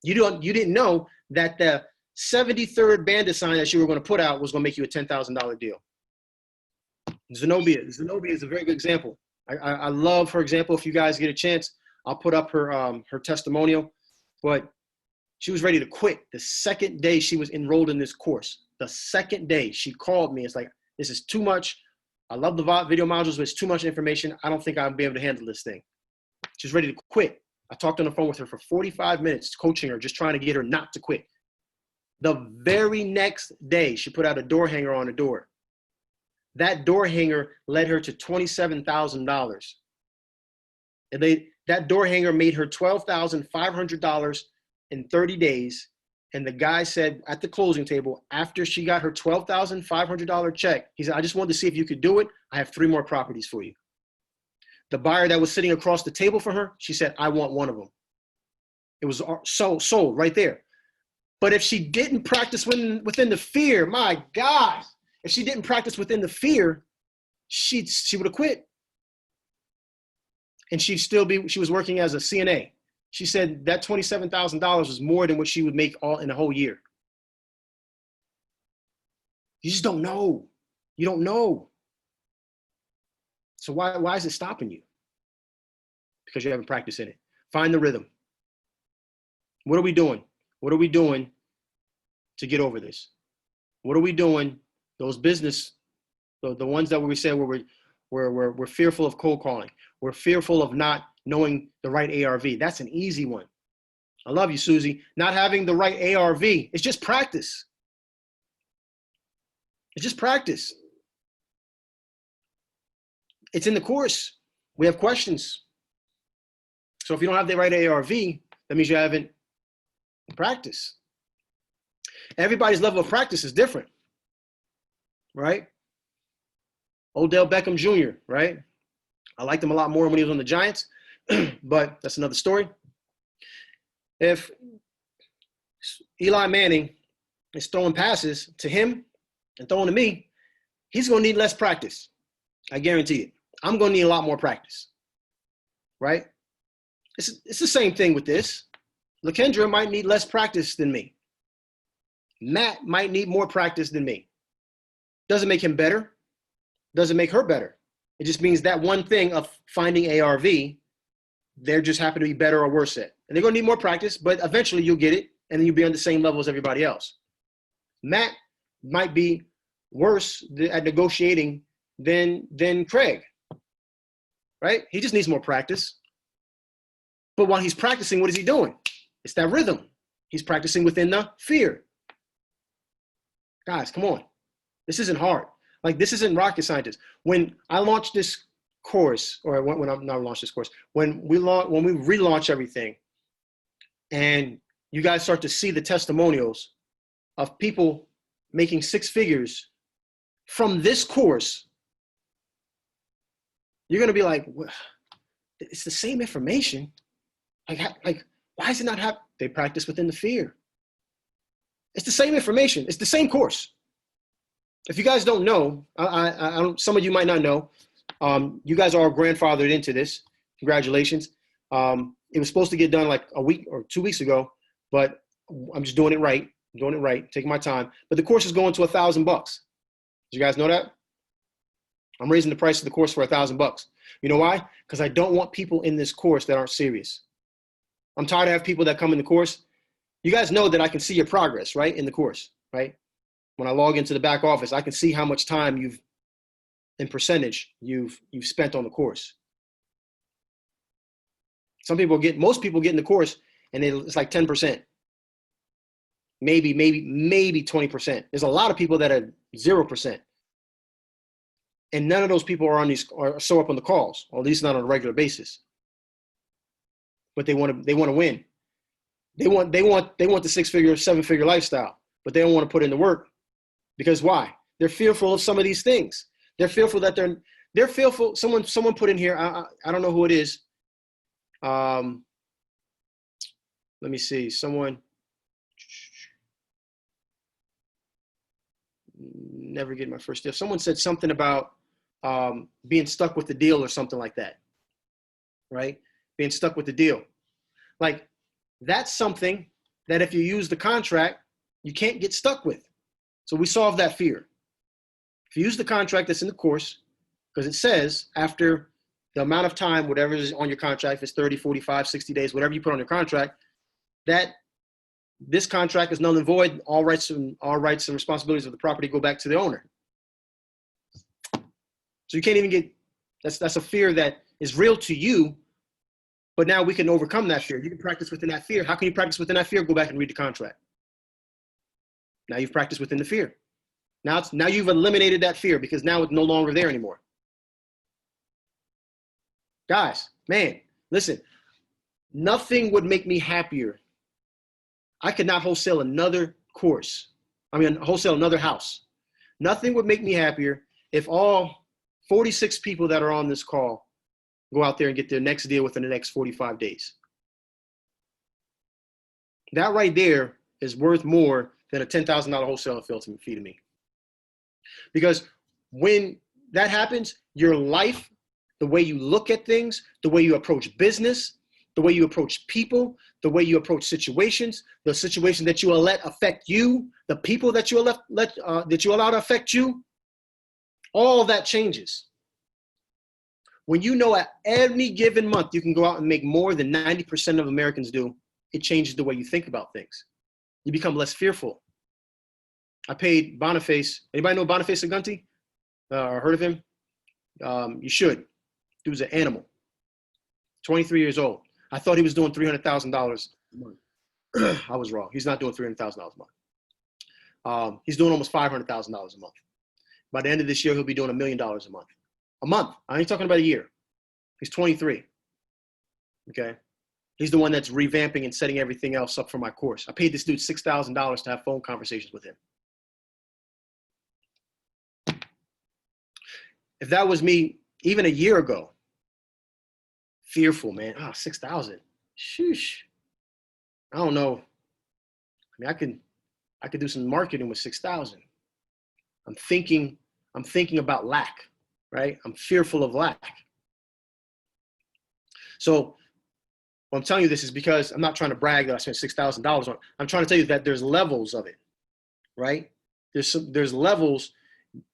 You didn't know that the 73rd bandit sign that you were going to put out was going to make you a $10,000 deal. Zenobia is a very good example. I love her example. If you guys get a chance, I'll put up her testimonial. But she was ready to quit the second day she was enrolled in this course. The second day she called me. It's like, this is too much. I love the video modules, but it's too much information. I don't think I'll be able to handle this thing. She's ready to quit. I talked on the phone with her for 45 minutes, coaching her, just trying to get her not to quit. The very next day, she put out a door hanger on the door. That door hanger led her to $27,000. And that door hanger made her $12,500 in 30 days. And the guy said at the closing table, after she got her $12,500 check, he said, I just wanted to see if you could do it. I have 3 more properties for you. The buyer that was sitting across the table for her, she said, I want one of them. It was sold right there. But if she didn't practice within the fear, my God, if she didn't practice within the fear, she would have quit. And she was working as a CNA. She said that $27,000 was more than what she would make all in a whole year. You just don't know. You don't know. So why is it stopping you? Because you haven't practiced in it. Find the rhythm. What are we doing? What are we doing to get over this? What are we doing? Those business, the ones that we said we're fearful of cold calling. We're fearful of not knowing the right ARV. That's an easy one. I love you, Susie. Not having the right ARV. It's just practice. It's just practice. It's in the course. We have questions. So if you don't have the right ARV, that means you haven't practiced. Everybody's level of practice is different, right? Odell Beckham Jr., right? I liked him a lot more when he was on the Giants, but that's another story. If Eli Manning is throwing passes to him and throwing to me, He's going to need less practice. I guarantee it. I'm going to need a lot more practice, right? It's the same thing with this. LaKendra might need less practice than me. Matt might need more practice than me. Doesn't make him better. Doesn't make her better. It just means that one thing of finding ARV, they're just happen to be better or worse at. And they're going to need more practice, but eventually you'll get it, and then you'll be on the same level as everybody else. Matt might be worse at negotiating than Craig, right? He just needs more practice. But while he's practicing, what is he doing? It's that rhythm. He's practicing within the fear. Guys, come on. This isn't hard. Like, this isn't rocket scientist. When I launched this course, or when I not launched this course, when we relaunch everything, and you guys start to see the testimonials of people making six figures from this course, you're going to be like, it's the same information. Like, why is it not happening? They practice within the fear. It's the same information. It's the same course. If you guys don't know, some of you might not know, you guys are grandfathered into this. Congratulations. It was supposed to get done like a week or 2 weeks ago, but I'm just doing it right. I'm doing it right, taking my time. But the course is going to $1,000. Did you guys know that? I'm raising the price of the course for $1,000. You know why? Because I don't want people in this course that aren't serious. I'm tired of having people that come in the course. You guys know that I can see your progress, right, in the course, right? When I log into the back office, I can see how much time in percentage you've spent on the course. Most people get in the course and it's like 10%, maybe 20%. There's a lot of people that are 0%. And none of those people are show up on the calls, or at least not on a regular basis. But they want to win. They want the 6-figure, 7-figure lifestyle, but they don't want to put in the work. Because why? They're fearful of some of these things. They're fearful that they're fearful. Someone put in here, I don't know who it is. Let me see. Someone, never get my first deal. Someone said something about being stuck with the deal or something like that, right? Being stuck with the deal. Like, that's something that if you use the contract, you can't get stuck with. So we solve that fear. If you use the contract that's in the course, because it says after the amount of time, whatever is on your contract, if it's 30, 45, 60 days, whatever you put on your contract, that this contract is null and void. All rights and responsibilities of the property go back to the owner. So you can't even get, that's a fear that is real to you, but now we can overcome that fear. You can practice within that fear. How can you practice within that fear? Go back and read the contract. Now you've practiced within the fear. Now you've eliminated that fear because now it's no longer there anymore. Guys, man, listen, nothing would make me happier. I could not wholesale another course. Wholesale another house. Nothing would make me happier if all 46 people that are on this call go out there and get their next deal within the next 45 days. That right there is worth more than a $10,000 wholesale fee to me. Because when that happens, your life, the way you look at things, the way you approach business, the way you approach people, the way you approach situations, the situation that you will let affect you, the people that you will that you allow to affect you, all that changes. When you know at any given month you can go out and make more than 90% of Americans do, it changes the way you think about things. You become less fearful. I paid Boniface. Anybody know Boniface Agunti? Or heard of him? You should. Dude's an animal. 23 years old. I thought he was doing $300,000 a month. I was wrong. He's not doing $300,000 a month. He's doing almost $500,000 a month. By the end of this year, he'll be doing $1 million a month. A month. I ain't talking about a year. He's 23. Okay. He's the one that's revamping and setting everything else up for my course. I paid this dude $6,000 to have phone conversations with him. If that was me even a year ago, fearful, man. 6,000. Sheesh. I don't know. I mean, I could do some marketing with 6,000. I'm thinking I'm thinking about lack, right? I'm fearful of lack. So what I'm telling you this is because I'm not trying to brag that I spent $6,000 on it. I'm trying to tell you that there's levels of it, right? There's levels.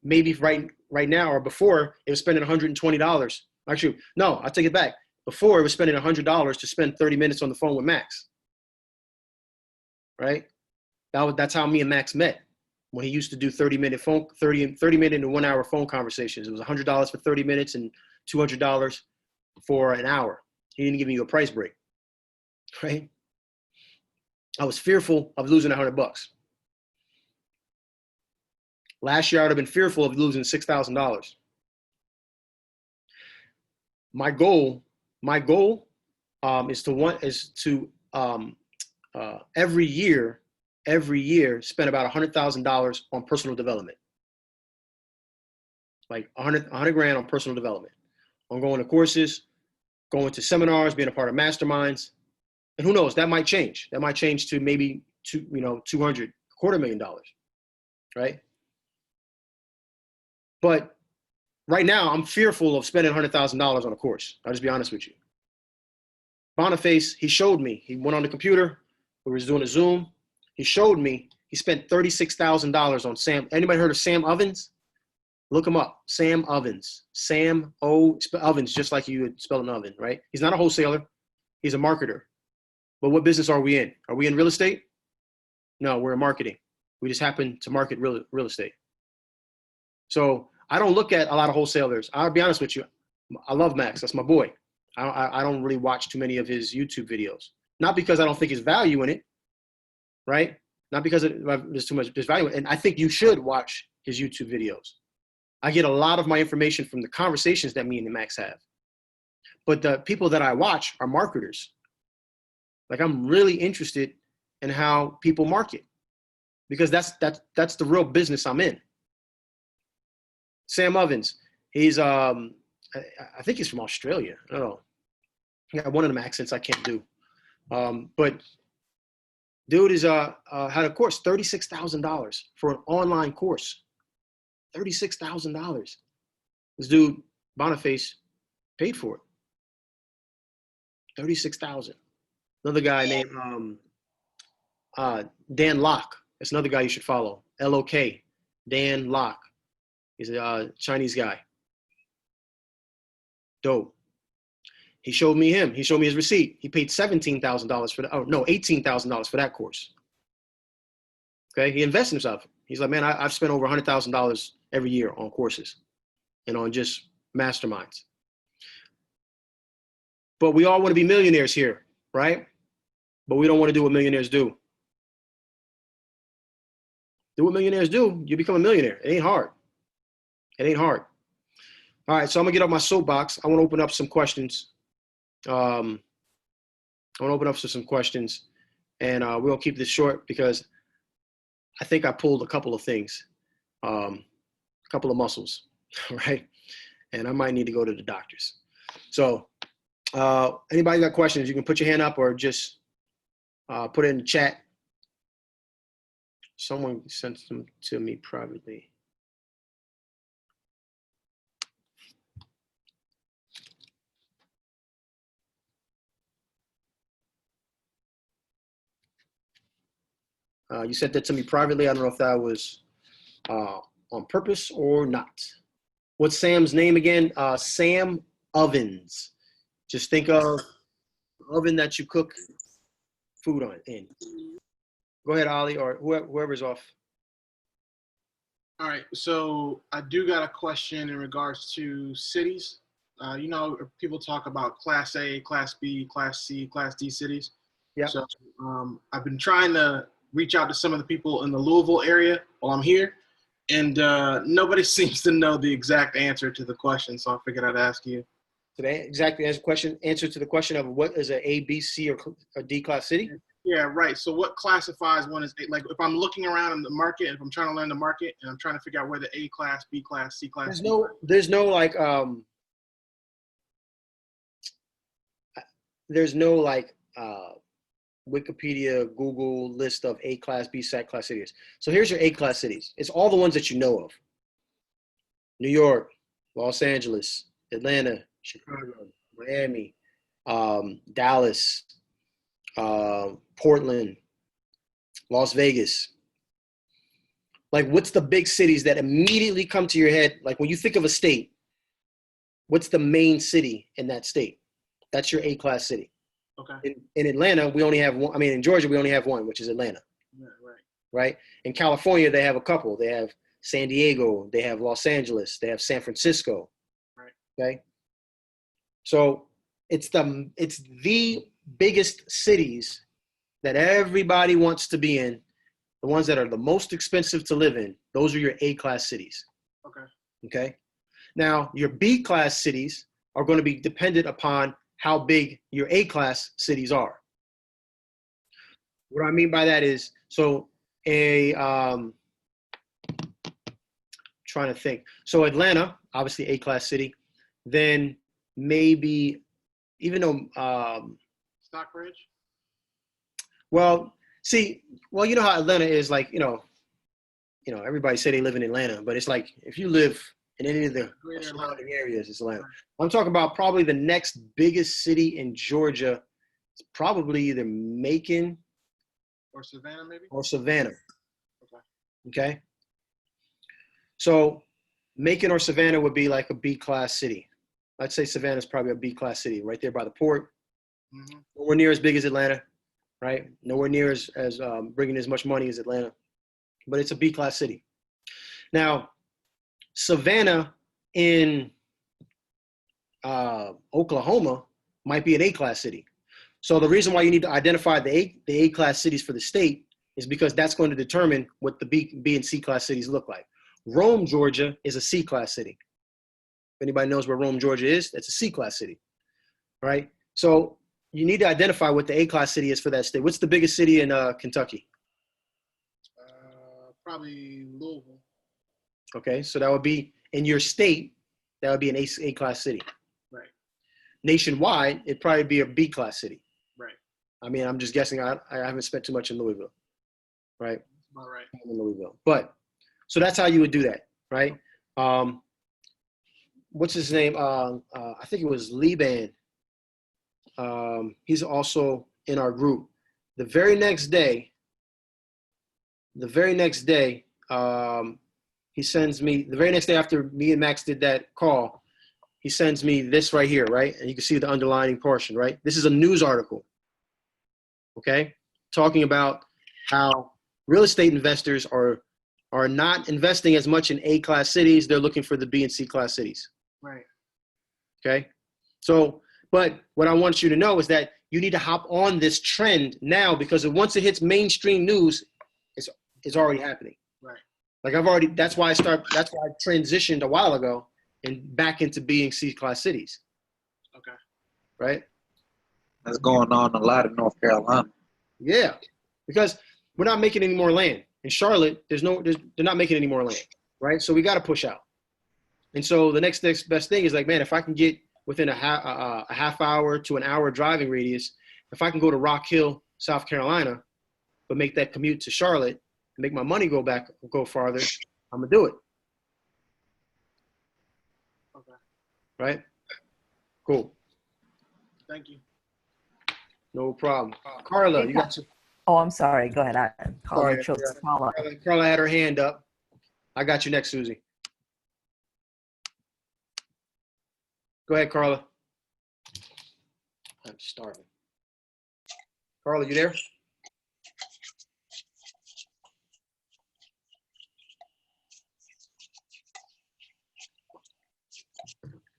Maybe right now or before it was spending $120. Actually, no, I take it back. Before it was spending $100 to spend 30 minutes on the phone with Max, right? That's how me and Max met. When he used to do 30 minute and 1 hour phone conversations. It was $100 for 30 minutes and $200 for an hour. He didn't give me a price break, right? I was fearful of losing $100. Last year, I would have been fearful of losing $6,000. My goal is to every year spend about $100,000 on personal development, like 100 grand on personal development. I'm going to courses, going to seminars, being a part of masterminds, and who knows, that might change. That might change to maybe $250,000, right? But right now, I'm fearful of spending $100,000 on a course. I'll just be honest with you. Boniface, he showed me. He went on the computer. We was doing a Zoom. He showed me. He spent $36,000 on Sam. Anybody heard of Sam Ovens? Look him up. Sam Ovens. Sam Ovens, just like you would spell an oven, right? He's not a wholesaler. He's a marketer. But what business are we in? Are we in real estate? No, we're in marketing. We just happen to market real estate. So I don't look at a lot of wholesalers. I'll be honest with you. I love Max. That's my boy. I don't really watch too many of his YouTube videos. Not because I don't think there's value in it, right? Not because there's value in it. And I think you should watch his YouTube videos. I get a lot of my information from the conversations that me and Max have. But the people that I watch are marketers. Like, I'm really interested in how people market, because that's the real business I'm in. Sam Ovens, he's I think he's from Australia. I don't know. He got one of them accents I can't do. But dude is had a course, $36,000 for an online course. $36,000. This dude Boniface paid for it. $36,000. Another guy named Dan Locke. That's another guy you should follow. LOK. Dan Locke. He's a Chinese guy. Dope. He showed me him. He showed me his receipt. He paid $17,000 for $18,000 for that course. Okay, he invested in himself. He's like, man, I've spent over $100,000 every year on courses and on just masterminds. But we all want to be millionaires here, right? But we don't want to do what millionaires do. Do what millionaires do, you become a millionaire. It ain't hard. It ain't hard. All right, so I'm gonna get off my soapbox. I want to open up some questions. And we'll keep this short because I think I pulled a couple of things, a couple of muscles, right? And I might need to go to the doctors. So anybody got questions, you can put your hand up or just put it in the chat. Someone sent them to me privately. You sent that to me privately. I don't know if that was on purpose or not. What's Sam's name again? Sam Ovens. Just think of oven that you cook food in. Go ahead, Ollie, or whoever's off. All right, so I do got a question in regards to cities. People talk about Class A, Class B, Class C, Class D cities. Yeah. So I've been trying to reach out to some of the people in the Louisville area while I'm here, and nobody seems to know the exact answer to the question, so I figured I'd ask you. Today, exactly answer to the question of what is an A, B, C, or D class city? Yeah, right. So what classifies one as like if I'm looking around in the market, if I'm trying to learn the market and I'm trying to figure out where the A class, B class, C class. There's no Wikipedia, Google list of A class, B class cities. So here's your A class cities. It's all the ones that you know of. New York, Los Angeles, Atlanta, Chicago, Miami, Dallas, Portland, Las Vegas. Like, what's the big cities that immediately come to your head? Like, when you think of a state, what's the main city in that state? That's your A-class city. Okay. In Atlanta, we only have one. I mean, in Georgia, we only have one, which is Atlanta. Yeah, right. Right? In California, they have a couple. They have San Diego, they have Los Angeles, they have San Francisco. Right. Okay. So it's the biggest cities that everybody wants to be in, the ones that are the most expensive to live in. Those are your A-class cities. Okay. Okay. Now, your B-class cities are going to be dependent upon how big your A-class cities are. What I mean by that is, so trying to think. So Atlanta, obviously A-class city. Then maybe, even though, Stockbridge. well, you know how Atlanta is, like, everybody say they live in Atlanta, but it's like, if you live in any of the surrounding areas, it's Atlanta. I'm talking about probably the next biggest city in Georgia. It's probably either Macon Or Savannah, maybe? or Savannah. Okay. Okay. So Macon or Savannah would be like a B-class city. I'd say Savannah's probably a B-class city, right there by the port. Mm-hmm. Nowhere near as big as Atlanta, right? Nowhere near as bringing as much money as Atlanta, but it's a B-class city. Now, Savannah in Oklahoma might be an A-class city. So the reason why you need to identify the A-class cities for the state is because that's going to determine what the B and C-class cities look like. Rome, Georgia is a C-class city. If anybody knows where Rome, Georgia is, that's a C-class city, right? So you need to identify what the A-class city is for that state. What's the biggest city in Kentucky? Probably Louisville. Okay, so that would be, in your state, that would be an A-class city. Right. Nationwide, it'd probably be a B-class city. Right. I mean, I'm just guessing. I haven't spent too much in Louisville, right? That's about right. In Louisville. But, so that's how you would do that, right? What's his name? I think it was Liban. He's also in our group. The very next day, he sends me, the very next day after me and Max did that call, he sends me this right here, right? And you can see the underlining portion, right? This is a news article, okay? Talking about how real estate investors are not investing as much in A-class cities. They're looking for the B and C-class cities. Right. Okay? So, but what I want you to know is that you need to hop on this trend now, because once it hits mainstream news, it's already happening. Right. Like that's why I transitioned a while ago and back into B and C-class cities. Okay. Right? That's going on a lot in North Carolina. Yeah. Because we're not making any more land. In Charlotte, they're not making any more land, right? So we got to push out. And so the next best thing is like, man, if I can get within a half hour to an hour driving radius, if I can go to Rock Hill, South Carolina, but make that commute to Charlotte and make my money go farther, I'm gonna do it. Okay. Right? Cool. Thank you. No problem. Carla, you got to. Oh, I'm sorry. Go ahead. I called Sorry, you Carla. Carla had her hand up. I got you next, Susie. Go ahead, Carla. I'm starving. Carla, you there?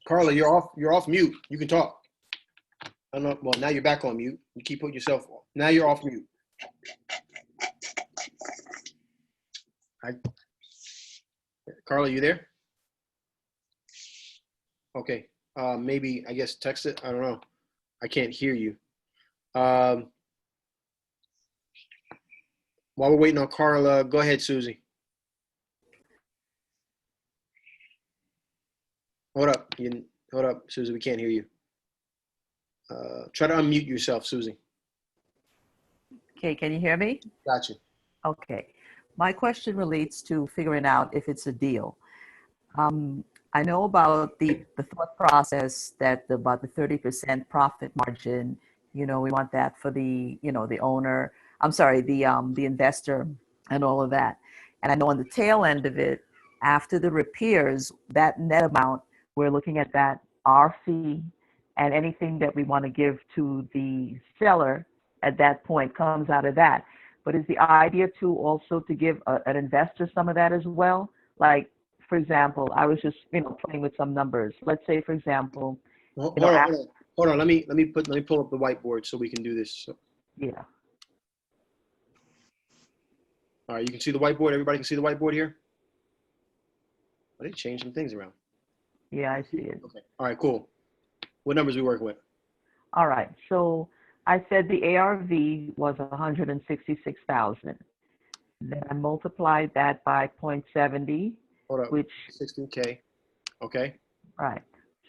Carla, you're off mute. You can talk. I don't know. Well, now you're back on mute. You keep putting yourself off. Now you're off mute. Carla, you there? Okay. Maybe, I guess, text it. I don't know. I can't hear you. While we're waiting on Carla, go ahead, Susie. Hold up. Hold up, Susie. We can't hear you. Try to unmute yourself, Susie. Okay, can you hear me? Got you. Okay. My question relates to figuring out if it's a deal. I know about the thought process that about the 30% profit margin. You know, we want that for the, you know, the owner. I'm sorry, the investor and all of that. And I know on the tail end of it, after the repairs, that net amount, we're looking at that, our fee, and anything that we want to give to the seller at that point comes out of that. But is the idea to also to give an investor some of that as well? Like, for example, I was just, you know, playing with some numbers. Let's say, for example, Hold on. Let me pull up the whiteboard so we can do this. So, yeah. all right, you can see the whiteboard. Everybody can see the whiteboard here. Oh, they changed some things around. Yeah, I see it. Okay. All right, cool. What numbers we working with? All right. So I said the ARV was 166,000. Then I multiplied that by 0.70, Hold up. which, 16K. Okay. right.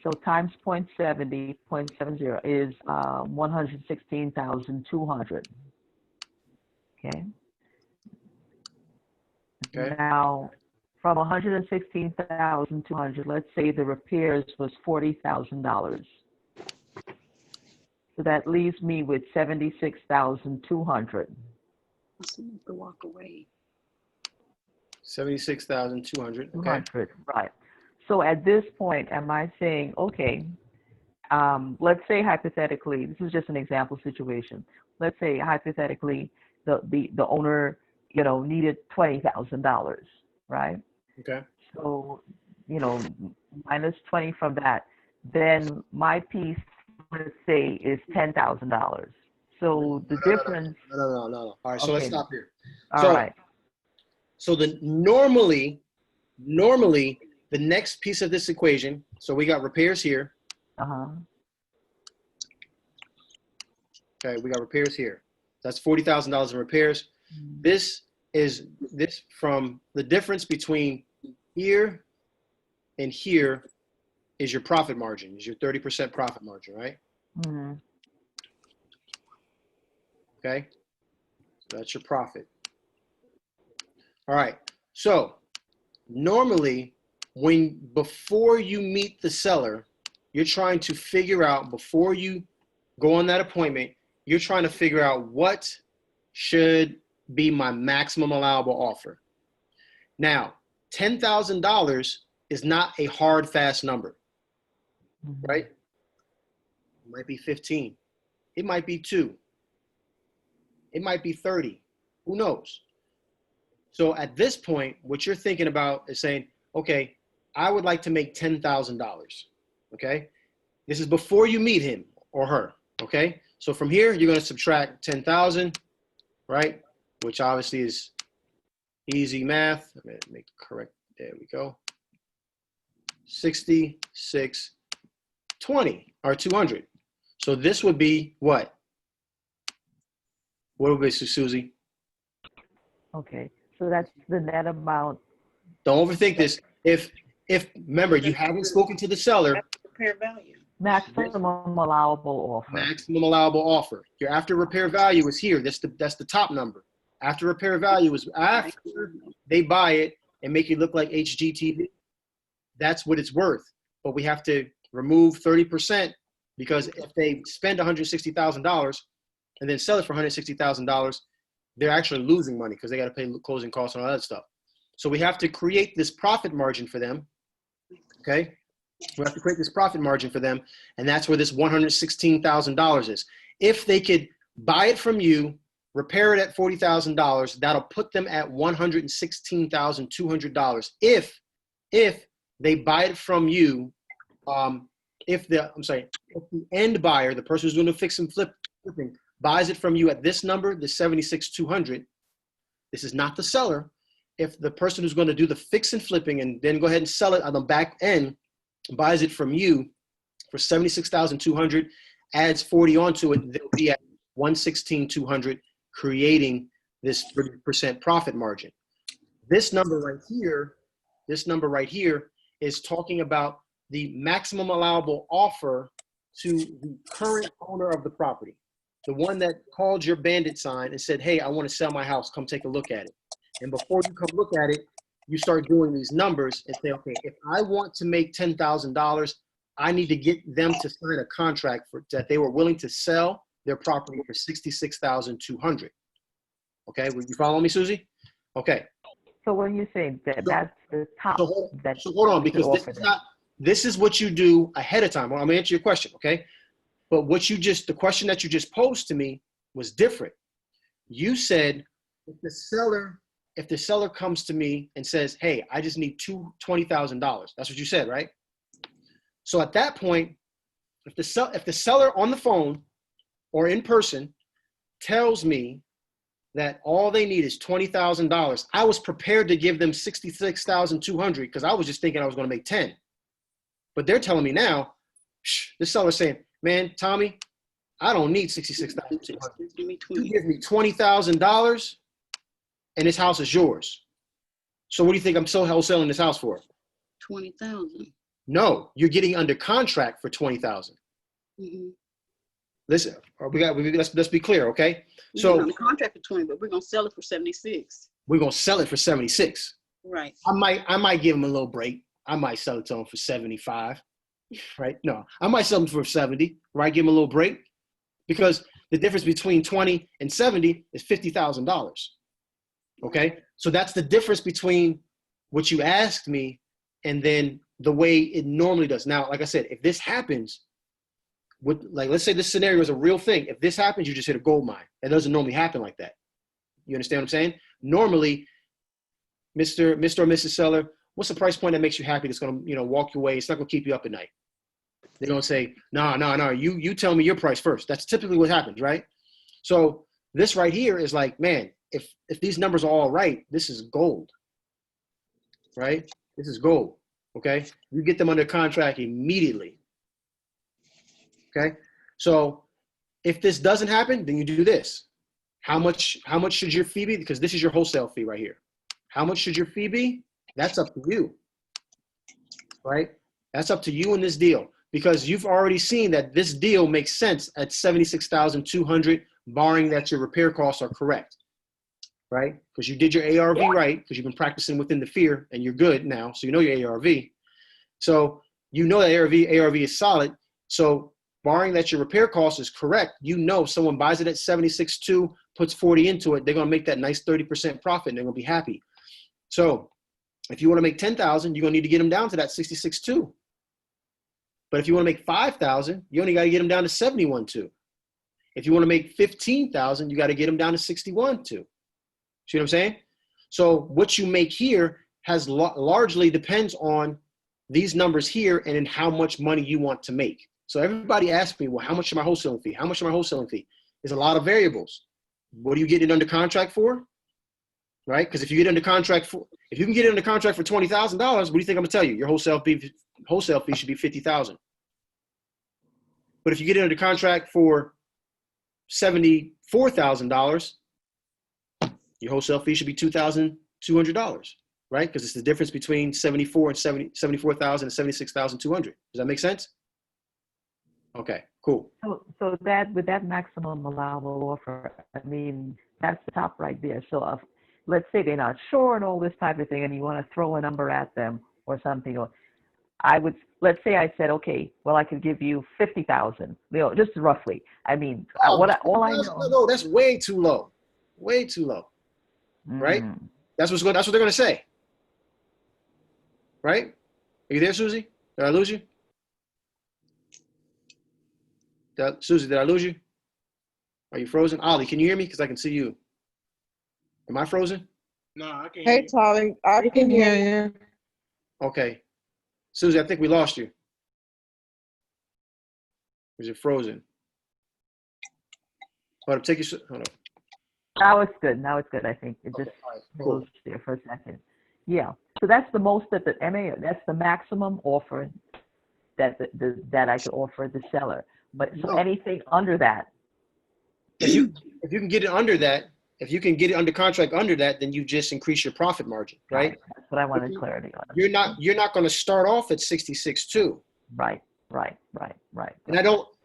So times 0.70, 0.70 is 116,200. Okay. Okay. Now, from 116,200, let's say the repairs was $40,000. So that leaves me with 76,200. To walk away. 76,200. Okay. 200, right. So at this point, am I saying, okay, let's say hypothetically, this is just an example situation. Let's say hypothetically, the owner, you know, needed $20,000, right? Okay. So, you know, minus 20 from that, then my piece, let's say, is $10,000. So the difference. No. All right. So let's Okay. stop here. All right. So normally the next piece of this equation. So we got repairs here. Okay. We got repairs here. That's $40,000 in repairs. This from the difference between here and here is your profit margin, is your 30% profit margin, right? Mm-hmm. Okay, so that's your profit. All right, so normally before you meet the seller, you're trying to figure out, before you go on that appointment, you're trying to figure out what should be my maximum allowable offer. Now, $10,000 is not a hard, fast number, right? It might be 15. It might be 2. It might be 30. Who knows? So at this point, what you're thinking about is saying, okay, I would like to make $10,000. Okay? This is before you meet him or her. Okay? So from here, you're going to subtract 10,000, right? Which obviously is easy math. I'm going to make it correct. There we go. 6620 or 200. So this would be what? What would be, Susie? Okay. So that's the net amount. Don't overthink this. If remember, you haven't spoken to the seller. Repair value. Maximum allowable offer. Maximum allowable offer. Your after repair value is here. That's the top number. After repair value is after they buy it and make it look like HGTV. That's what it's worth. But we have to remove 30% because if they spend $160,000 and then sell it for $160,000, they're actually losing money because they got to pay closing costs and all that stuff. So we have to create this profit margin for them. Okay. We have to create this profit margin for them. And that's where this $116,000 is. If they could buy it from you, repair it at $40,000, that'll put them at $116,200. If they buy it from you, if the end buyer, the person who's going to fix and flipping, buys it from you at this number, the 76,200, this is not the seller. If the person who's going to do the fix and flipping and then go ahead and sell it on the back end buys it from you for 76,200, adds 40 onto it, they'll be at 116,200, creating this 30% profit margin. This number right here is talking about the maximum allowable offer to the current owner of the property. The one that called your bandit sign and said, hey, I want to sell my house. Come take a look at it. And before you come look at it, you start doing these numbers and say, okay, if I want to make $10,000, I need to get them to sign a contract for that they were willing to sell their property for $66,200. Okay, you follow me, Susie? Okay. So when you say that, that's the top. So hold on, because this is what you do ahead of time. Well, I'm gonna answer your question, okay? But the question that you just posed to me was different. You said if the seller comes to me and says, hey, I just need $20,000. That's what you said, right? So at that point, if the seller on the phone or in person tells me that all they need is $20,000, I was prepared to give them $66,200 because I was just thinking I was going to make 10. But they're telling me now, this seller's saying, man, Tommy, I don't need $66,200. You give me $20,000 and this house is yours. So what do you think I'm wholesaling this house for? 20,000. No, you're getting under contract for 20,000. Mm-hmm. Listen, let's be clear, okay? So the contract for 20, but we're gonna sell it for 76. We're gonna sell it for 76. Right. I might give them a little break. I might sell it to them for 75. Right? No, I might sell them for 70. Right? Give them a little break, because the difference between 20 and 70 is $50,000. Okay, so that's the difference between what you asked me and then the way it normally does. Now, like I said, if this happens, let's say this scenario is a real thing. If this happens, you just hit a gold mine. It doesn't normally happen like that. You understand what I'm saying? Normally, Mr. or Mrs. Seller, what's the price point that makes you happy that's going to, walk your way? It's not going to keep you up at night. They're going to say, no, you tell me your price first. That's typically what happens, right? So this right here is like, man, if these numbers are all right, this is gold, right? This is gold, okay? You get them under contract immediately, okay? So if this doesn't happen, then you do this. How much should your fee be? Because this is your wholesale fee right here. How much should your fee be? That's up to you, right? That's up to you in this deal, because you've already seen that this deal makes sense at $76,200, barring that your repair costs are correct, right? Because you did your ARV right, because you've been practicing within the fear, and you're good now, so you know your ARV. So you know that ARV is solid. So barring that your repair cost is correct, if someone buys it at 76.2, puts 40 into it, they're going to make that nice 30% profit, and they're going to be happy. So if you want to make 10,000, you're going to need to get them down to that 66.2. But if you want to make 5,000, you only got to get them down to 71.2. If you want to make 15,000, you got to get them down to 61.2. See what I'm saying? So what you make here has largely depends on these numbers here and in how much money you want to make. So everybody asks me, well, how much is my wholesaling fee? How much is my wholesaling fee? There's a lot of variables. What do you get it under contract for? Right? Because if you can get it under contract for $20,000, what do you think I'm gonna tell you? Your wholesale fee should be $50,000. But if you get it under contract for $74,000, your wholesale fee should be $2,200, right? Because it's the difference between 74,000 and 76,200. Does that make sense? Okay, cool. So that with that maximum allowable offer, I mean, that's the top right there. So let's say they're not sure and all this type of thing, and you want to throw a number at them or something, or let's say I said, okay, well, I could give you 50,000, just roughly. I mean, no, that's way too low, right? That's what they're going to say, right? Are you there, Susie? Did I lose you? Susie, did I lose you? Are you frozen? Ollie, can you hear me? Because I can see you. Am I frozen? No, I can hear you. Hey, Tommy, I can hear you. Okay. Susie, I think we lost you. Is it frozen? Hold up, hold up. Now it's good. I think it just closed there for a second. Yeah. So that's the most that the MA, that's the maximum offer that I could offer the seller. But so anything under that. If you can get it under that, if you can get it under contract under that, then you just increase your profit margin, right? That's what I wanted clarity on. You're not going to start off at 66.2. Right.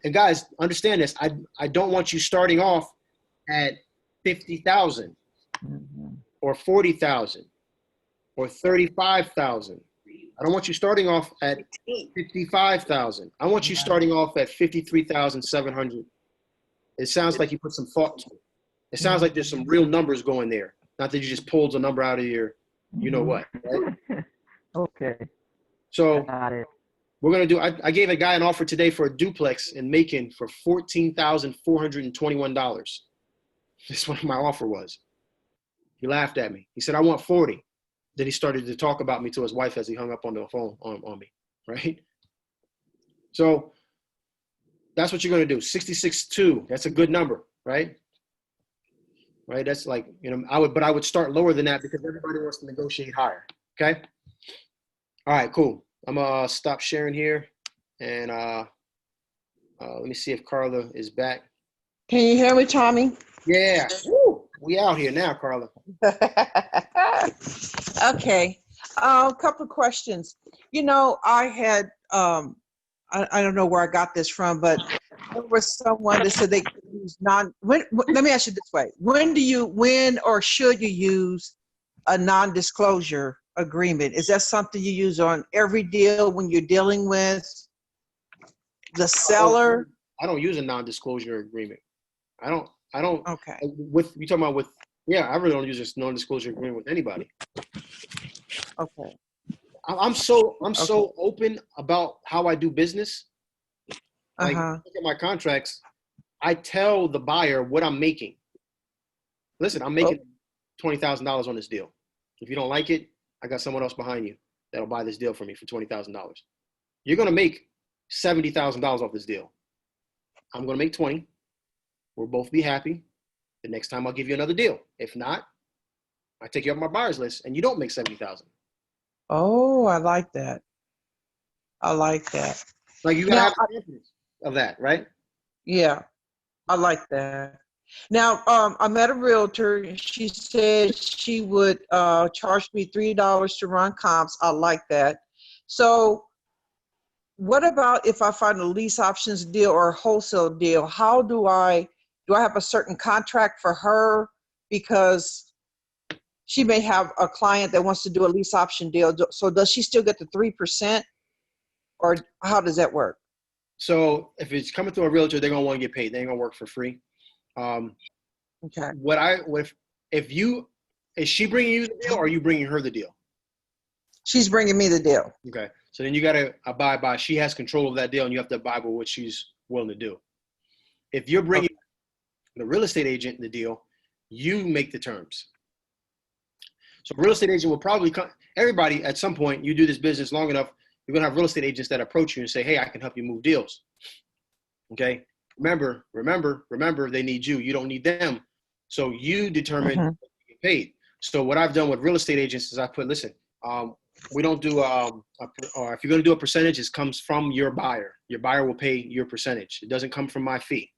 And guys, understand this. I don't want you starting off at 50,000 or 40,000. or 35,000. I don't want you starting off at 55,000. I want you starting off at 53,700. It sounds like you put some thought to it. It sounds like there's some real numbers going there. Not that you just pulled a number out of your, you know what, right? Okay, So got it. we're gonna do. I gave a guy an offer today for a duplex in Macon for $14,421. That's what my offer was. He laughed at me. He said, "I want 40." Then he started to talk about me to his wife as he hung up on the phone on me, right? So that's what you're gonna do. 66.2. That's a good number, right? Right. That's like, you know, I would start lower than that because everybody wants to negotiate higher. Okay. All right. Cool. I'm gonna stop sharing here, and let me see if Carla is back. Can you hear me, Tommy? Yeah. Woo. We out here now, Carla. Okay. A couple of questions. You know, I had, I don't know where I got this from, but there was someone that said they could use let me ask you this way. When or should you use a non-disclosure agreement? Is that something you use on every deal when you're dealing with the seller? I don't use a non-disclosure agreement. I don't. Okay. With you talking about with? Yeah, I really don't use this non-disclosure agreement with anybody. Okay. I'm so open about how I do business. Like, look at my contracts. I tell the buyer what I'm making. Listen, I'm making $20,000 on this deal. If you don't like it, I got someone else behind you that'll buy this deal for me for $20,000. You're gonna make $70,000 off this deal. I'm gonna make 20. We'll both be happy. The next time I'll give you another deal. If not, I take you off my buyer's list and you don't make 70,000. Oh, I like that. I like that. Like, you gotta have confidence of that, right? Yeah, I like that. Now, I met a realtor. She said she would charge me $3 to run comps. I like that. So what about if I find a lease options deal or a wholesale deal? How do I have a certain contract for her? Because she may have a client that wants to do a lease option deal. So does she still get the 3%? Or how does that work? So if it's coming through a realtor, they're gonna want to get paid. They ain't gonna work for free. Okay. Is she bringing you the deal or are you bringing her the deal? She's bringing me the deal. Okay. So then you gotta abide by. She has control of that deal, and you have to abide by what she's willing to do. If you're bringing the real estate agent the deal, you make the terms. So real estate agent will probably come. Everybody at some point, you do this business long enough, you're gonna have real estate agents that approach you and say, "Hey, I can help you move deals." Okay. Remember, they need you. You don't need them. So you determine what you get paid. So what I've done with real estate agents is I put, listen, we don't do, or if you're going to do a percentage, it comes from your buyer. Your buyer will pay your percentage. It doesn't come from my fee.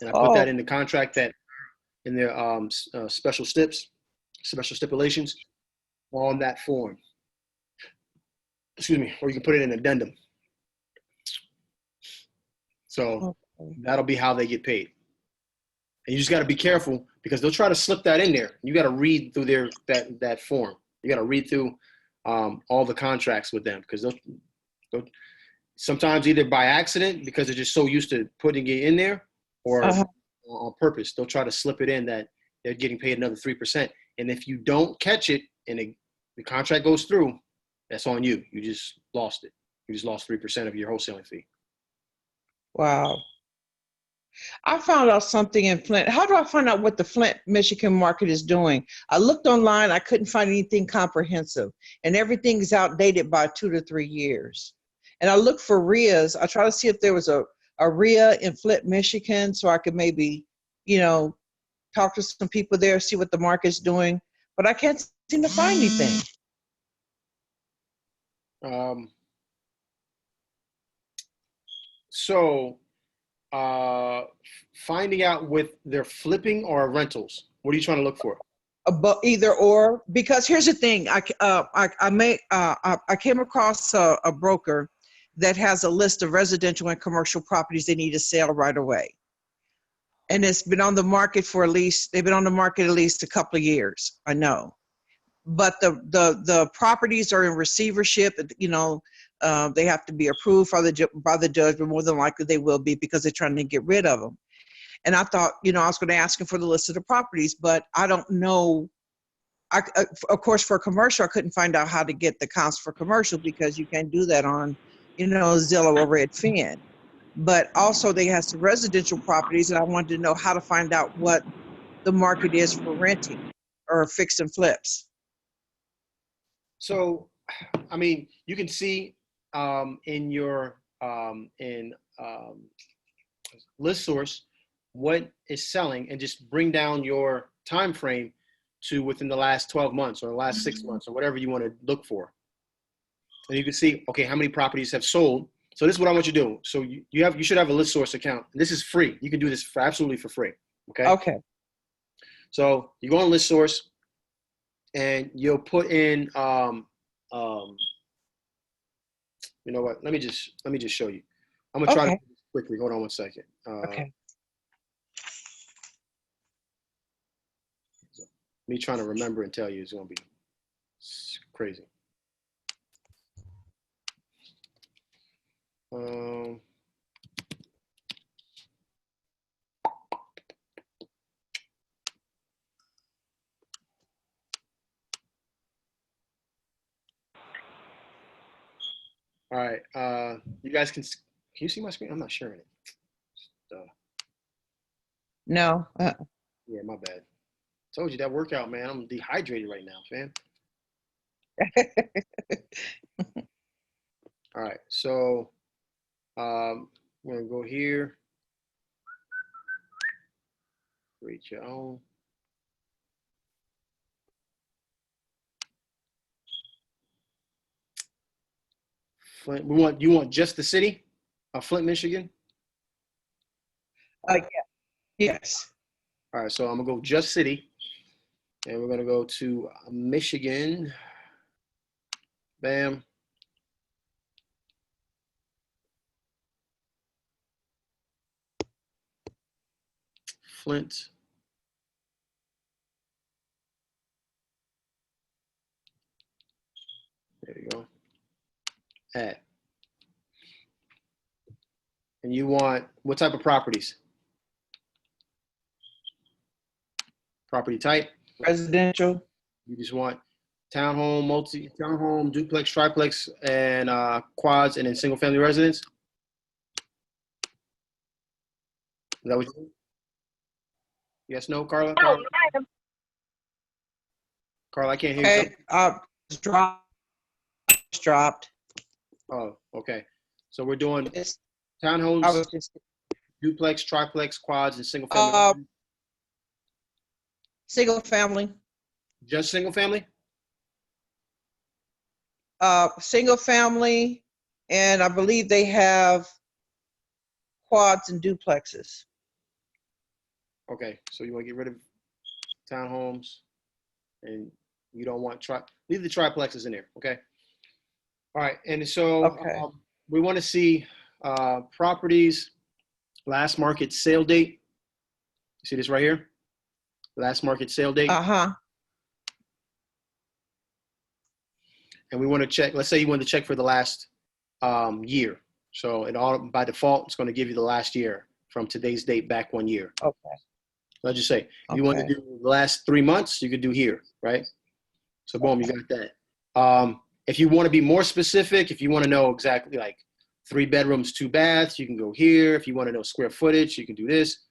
And I put that in the contract, that in the special stipulations on that form. Excuse me, or you can put it in an addendum. So that'll be how they get paid. And you just got to be careful because they'll try to slip that in there. You got to read through that form. You got to read through all the contracts with them, because they'll sometimes either by accident because they're just so used to putting it in there, or on purpose. They'll try to slip it in that they're getting paid another 3%. And if you don't catch it and the contract goes through, that's on you. You just lost it. You just lost 3% of your wholesaling fee. Wow. I found out something in Flint. How do I find out what the Flint, Michigan market is doing? I looked online. I couldn't find anything comprehensive. And everything is outdated by 2 to 3 years. And I looked for RIAs. I tried to see if there was a RIA in Flint, Michigan, so I could maybe, talk to some people there, see what the market's doing. But I can't seem to find anything. Finding out with their flipping or rentals. What are you trying to look for? But either or, because here's the thing. I came across a broker that has a list of residential and commercial properties they need to sell right away. And it's been on the market for they've been on the market at least a couple of years, I know. but the properties are in receivership. You know, they have to be approved by the judge, but more than likely they will be because they're trying to get rid of them. And I thought, you know, I was going to ask him for the list of the properties, but I don't know. Of course, for commercial, I couldn't find out how to get the counts for commercial because you can't do that on, you know, Zillow or Redfin. But also they have some residential properties, and I wanted to know how to find out what the market is for renting or fix and flips. So, I mean, you can see in your list source what is selling, and just bring down your time frame to within the last 12 months or the last 6 months or whatever you want to look for. And you can see, okay, how many properties have sold. So this is what I want you to do. So you should have a list source account. This is free. You can do this for absolutely for free. Okay. Okay. So you go on list source and you'll put in, you know what? Let me just show you. I'm gonna try to do this quickly. Hold on one second. Okay. Me trying to remember and tell you is gonna be crazy. All right, you guys can you see my screen? I'm not sharing it. No. Yeah, my bad. Told you that workout, man. I'm dehydrated right now, fam. All right, so we're gonna go here. Create your own. Flint. You want just the city of Flint, Michigan? Yeah. Yes. All right, so I'm gonna go just city, and we're gonna go to Michigan. Bam. Flint. There you go. Add. And you want what type of properties? Property type? Residential. You just want townhome, townhome, duplex, triplex, and quads, and then single family residence? Is that what you do? Yes, no, Carla? Carla, I can't hear you. Okay. It's dropped. Oh, okay. So we're doing I townhomes, was just duplex, triplex, quads, and single family. single family. Just single family? Single family, and I believe they have quads and duplexes. Okay, so you want to get rid of townhomes, and you don't want leave the triplexes in there, okay? All right, and so we want to see properties, last market sale date. You see this right here? Last market sale date. Uh-huh. And we want to check, let's say you want to check for the last year. So it all, by default, it's going to give you the last year from today's date back 1 year. Okay. Let's just say, if you want to do the last 3 months, you could do here, right? So boom, you got that. If you want to be more specific, if you want to know exactly like 3 bedrooms, 2 baths, you can go here. If you want to know square footage, you can do this.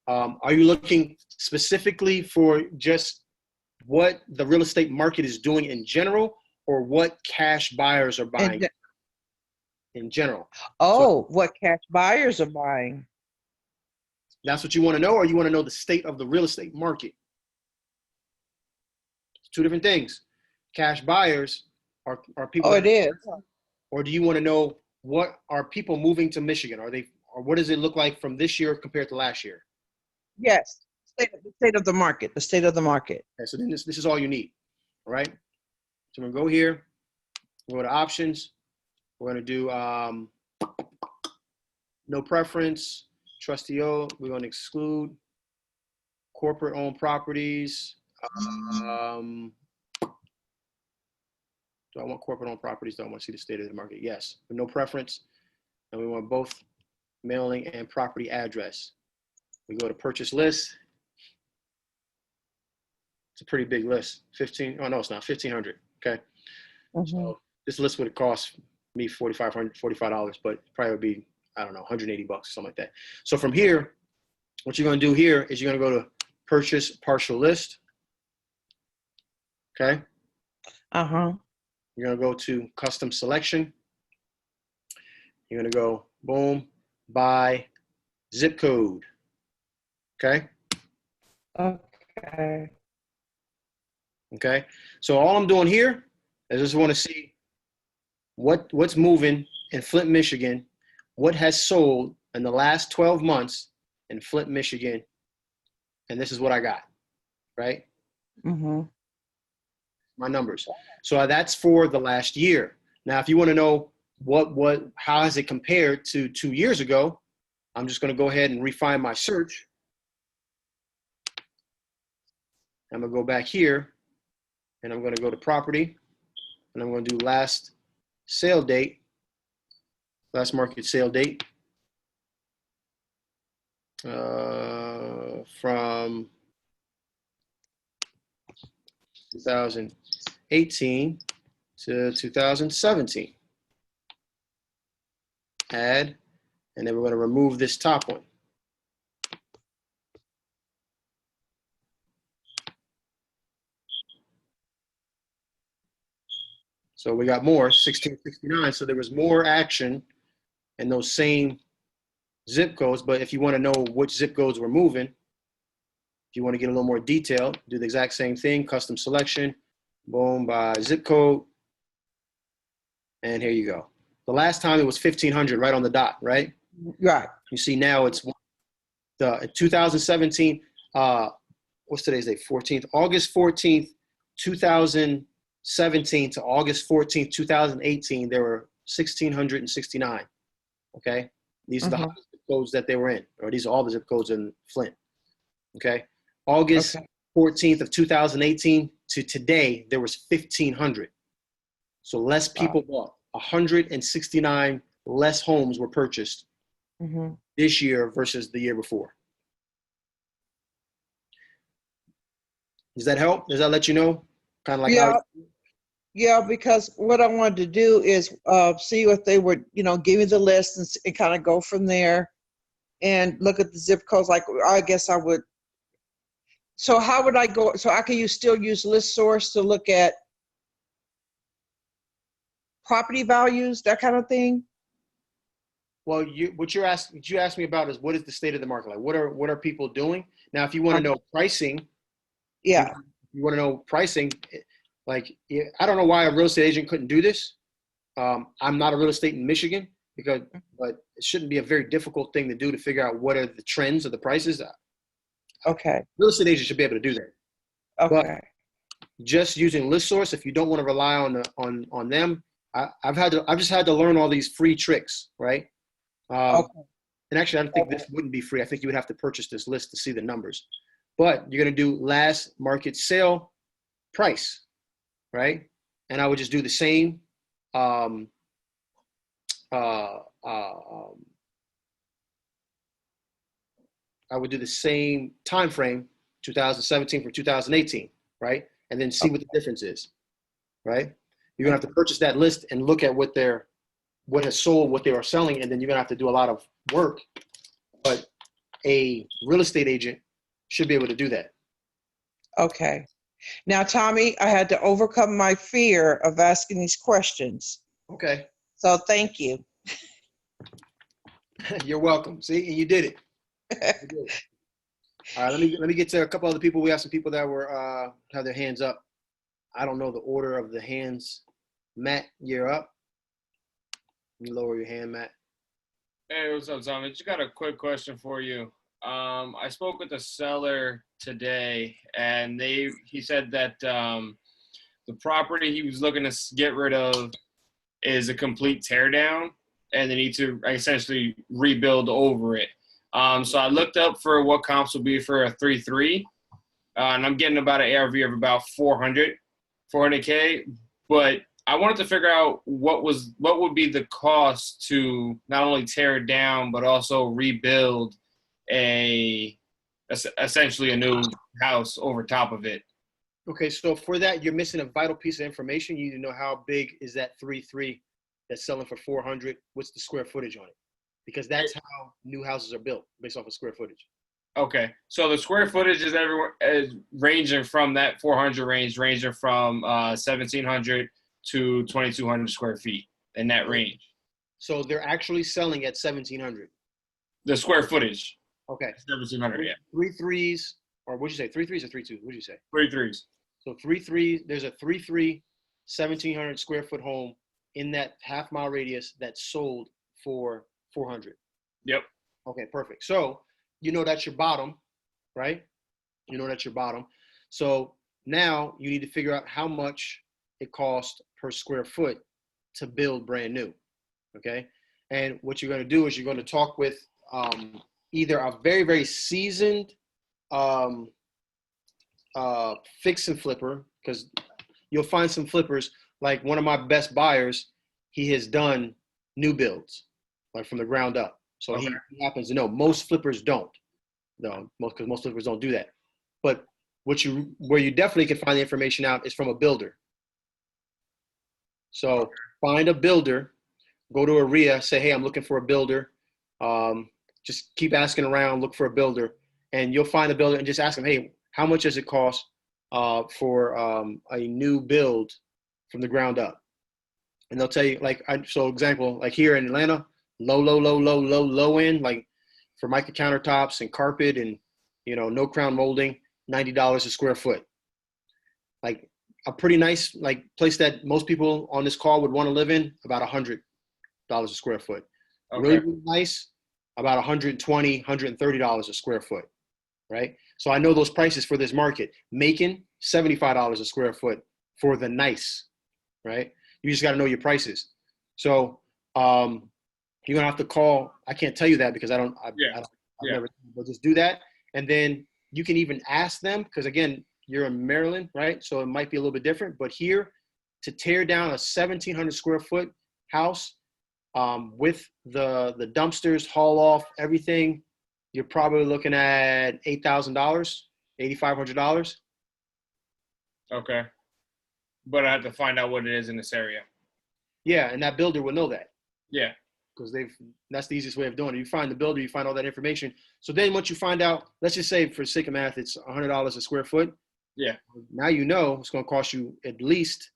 Are you looking specifically for just what the real estate market is doing in general, or what cash buyers are buying in general? Oh, so, what cash buyers are buying. That's what you want to know, or you want to know the state of the real estate market? It's 2 different things. Cash buyers are people. Oh, it is. Or do you want to know what are people moving to Michigan? Or what does it look like from this year compared to last year? Yes, the state of the market. The state of the market. Okay, so then this is all you need. All right. So we're gonna go here. We'll go to options. We're gonna do no preference, trustee-owned. We're gonna exclude corporate-owned properties. Do I want corporate-owned properties? Do I want to see the state of the market? Yes, with no preference. And we want both mailing and property address. We go to purchase list. It's a pretty big list. 15, oh no, it's not, 1,500, okay? Mhm. So this list would cost me $45, but probably would be, I don't know, 180 bucks, something like that. So from here, what you're gonna do here is you're gonna go to purchase partial list, okay? Uh-huh. You're gonna go to custom selection. You're gonna go, boom, by zip code, okay? Okay. Okay, so all I'm doing here is just want to see what's moving in Flint, Michigan, what has sold in the last 12 months in Flint, Michigan, and this is what I got, right? Mm-hmm. My numbers. So that's for the last year. Now, if you want to know how has it compared to 2 years ago, I'm just going to go ahead and refine my search. I'm going to go back here. And I'm going to go to property, and I'm going to do last sale date, last market sale date from 2018 to 2017. Add, and then we're going to remove this top one. So we got more, 1669. So there was more action in those same zip codes. But if you want to know which zip codes we're moving, if you want to get a little more detailed, do the exact same thing, custom selection, boom, by zip code. And here you go. The last time it was 1,500 right on the dot, right? Right. You see now it's the 2017, what's today's date, 14th? August 14th, 2017 to August 14th, 2018, there were 1,669, okay? These are the zip codes that they were in, or these are all the zip codes in Flint, okay? August 14th of 2018 to today, there was 1,500. So less people bought. 169 less homes were purchased this year versus the year before. Does that help? Does that let you know? Kind of like Yeah. how Yeah, because what I wanted to do is see if they would, give me the list and kind of go from there and look at the zip codes. Like, I guess I would. So how would I go? So I can still use List Source to look at property values, that kind of thing? Well, what you asked me about is what is the state of the market like? What are people doing? Now, if you want to know pricing, Yeah. you want to know pricing, like, I don't know why a real estate agent couldn't do this. I'm not a real estate in Michigan but it shouldn't be a very difficult thing to do to figure out what are the trends of the prices. Okay. Real estate agents should be able to do that. Okay. But just using List Source, if you don't want to rely on them, I've just had to learn all these free tricks, right? And actually, I don't think this wouldn't be free. I think you would have to purchase this list to see the numbers. But you're going to do last market sale price, right? And I would just do the same. I would do the same time frame, 2017 for 2018, right? And then see what the difference is, right? You're gonna have to purchase that list and look at what has sold, what they are selling, and then you're gonna have to do a lot of work. But a real estate agent should be able to do that. Okay. Now, Tommy, I had to overcome my fear of asking these questions. Okay. So thank you. You're welcome. See, and you did it. You did it. All right, let me get to a couple other people. We have some people that were have their hands up. I don't know the order of the hands. Matt, you're up. You lower your hand, Matt. Hey, what's up, Tommy? Just got a quick question for you. I spoke with the seller today, and he said that the property he was looking to get rid of is a complete teardown, and they need to essentially rebuild over it. So I looked up for what comps would be for a 3-3, and I'm getting about an ARV of about 400K. But I wanted to figure out what would be the cost to not only tear it down but also rebuild essentially a new house over top of it. Okay, so for that, you're missing a vital piece of information. You need to know how big is that 3.3 that's selling for 400. What's the square footage on it? Because that's how new houses are built, based off of square footage. Okay, so the square footage is everywhere, is ranging from that 400 range, ranging from 1,700 to 2,200 square feet in that range. So they're actually selling at 1,700. The square footage. Okay. 1,700, yeah. 3.3s, or what'd you say? 3.3s or 3.2s? What'd you say? 3.3s. So 3.3, there's a 3.3, 1,700 square foot home in that half-mile radius that's sold for 400. Yep. Okay, perfect. So you know that's your bottom, right? You know that's your bottom. So now you need to figure out how much it costs per square foot to build brand new, okay? And what you're going to do is you're going to talk with either a very, very seasoned fix and flipper, because you'll find some flippers, like one of my best buyers, he has done new builds, like from the ground up. So Okay. he happens to know. Most flippers don't, though, because most flippers don't do that. But where you definitely can find the information out is from a builder. So find a builder, go to a RIA, say, hey, I'm looking for a builder. Just keep asking around, look for a builder, and you'll find a builder and just ask them, hey, how much does it cost for a new build from the ground up? And they'll tell you, like, so example, like here in Atlanta, low end, like for mica countertops and carpet and, no crown molding, $90 a square foot. Like a pretty nice, like, place that most people on this call would want to live in, about $100 a square foot. Okay. Really, really nice, about $120, $130 a square foot, right? So I know those prices for this market. Macon, $75 a square foot for the nice, right? You just got to know your prices. So you're gonna have to call. I can't tell you that because I've never. But just do that, and then you can even ask them, because again, you're in Maryland, right? So it might be a little bit different. But here, to tear down a 1,700 square foot house with the dumpsters, haul off everything, you're probably looking at $8,000, $8,500. Okay. But I have to find out what it is in this area. Yeah, and that builder will know that. Yeah. Because that's the easiest way of doing it. You find the builder, you find all that information. So then once you find out, let's just say for sake of math, it's $100 a square foot. Yeah. Now you know it's going to cost you at least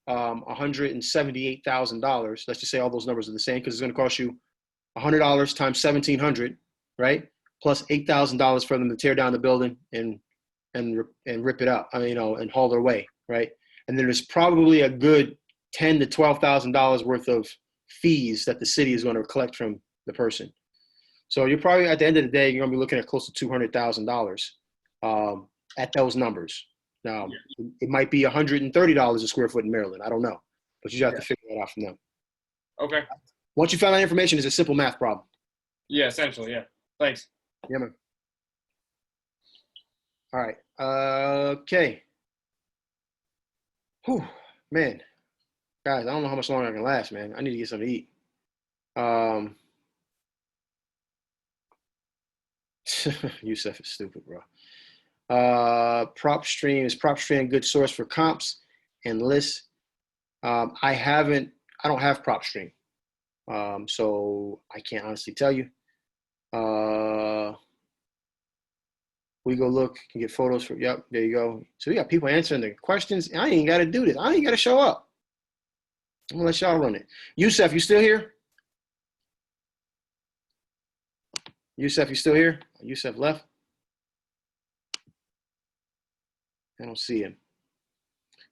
$178,000. Let's just say all those numbers are the same, because it's going to cost you $100 times 1,700, right? Plus $8,000 for them to tear down the building and rip it up, and haul their way, right? And then there's probably a good $10,000 to $12,000 worth of fees that the city is going to collect from the person. So you're probably, at the end of the day, you're going to be looking at close to $200,000 at those numbers. Now, it might be $130 a square foot in Maryland. I don't know, but you have to figure that out from them. Okay. Once you find that information, it's a simple math problem. Yeah, essentially, yeah. Thanks. Yeah, man. All right. Okay. Whew, man. Guys, I don't know how much longer I can last, man. I need to get something to eat. Yusef is stupid, bro. PropStream, is PropStream a good source for comps and lists? I don't have PropStream. So I can't honestly tell you. We go look, can get photos for, yep, there you go. So we got people answering the questions. I ain't got to do this. I ain't got to show up. I'm going to let y'all run it. Yusef, you still here? Yusef, you still here? Yusef left. I don't see him.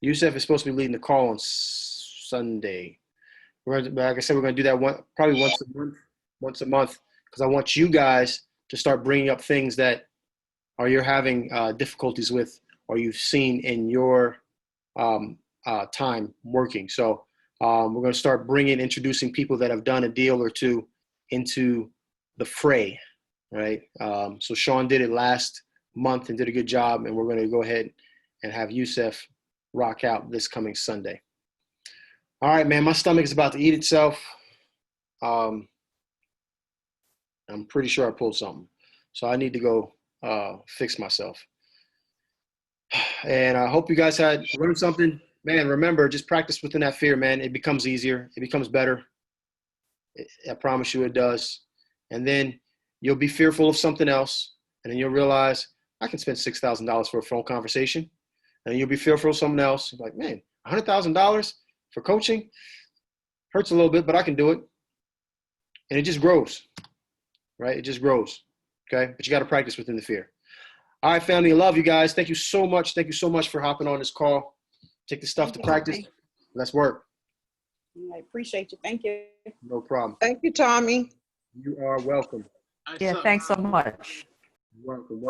Yusef is supposed to be leading the call on Sunday. Like I said, we're going to do that probably once a month, because I want you guys to start bringing up things that you're having difficulties with, or you've seen in your time working. So we're going to start introducing people that have done a deal or two into the fray, right? So Sean did it last month and did a good job, and we're going to go ahead and have Yusef rock out this coming Sunday. All right, man. My stomach is about to eat itself. I'm pretty sure I pulled something, so I need to go fix myself. And I hope you guys had learned something. Man, remember, just practice within that fear, man. It becomes easier. It becomes better. I promise you it does. And then you'll be fearful of something else. And then you'll realize, I can spend $6,000 for a phone conversation. And you'll be fearful of something else. You're like, man, $100,000 for coaching hurts a little bit, but I can do it. And it just grows, right? It just grows, okay? But you got to practice within the fear. All right, family, I love you guys. Thank you so much. Thank you so much for hopping on this call. Take the stuff to practice. Let's work. I appreciate you. Thank you. No problem. Thank you, Tommy. You are welcome. Yeah, thanks so much. Welcome.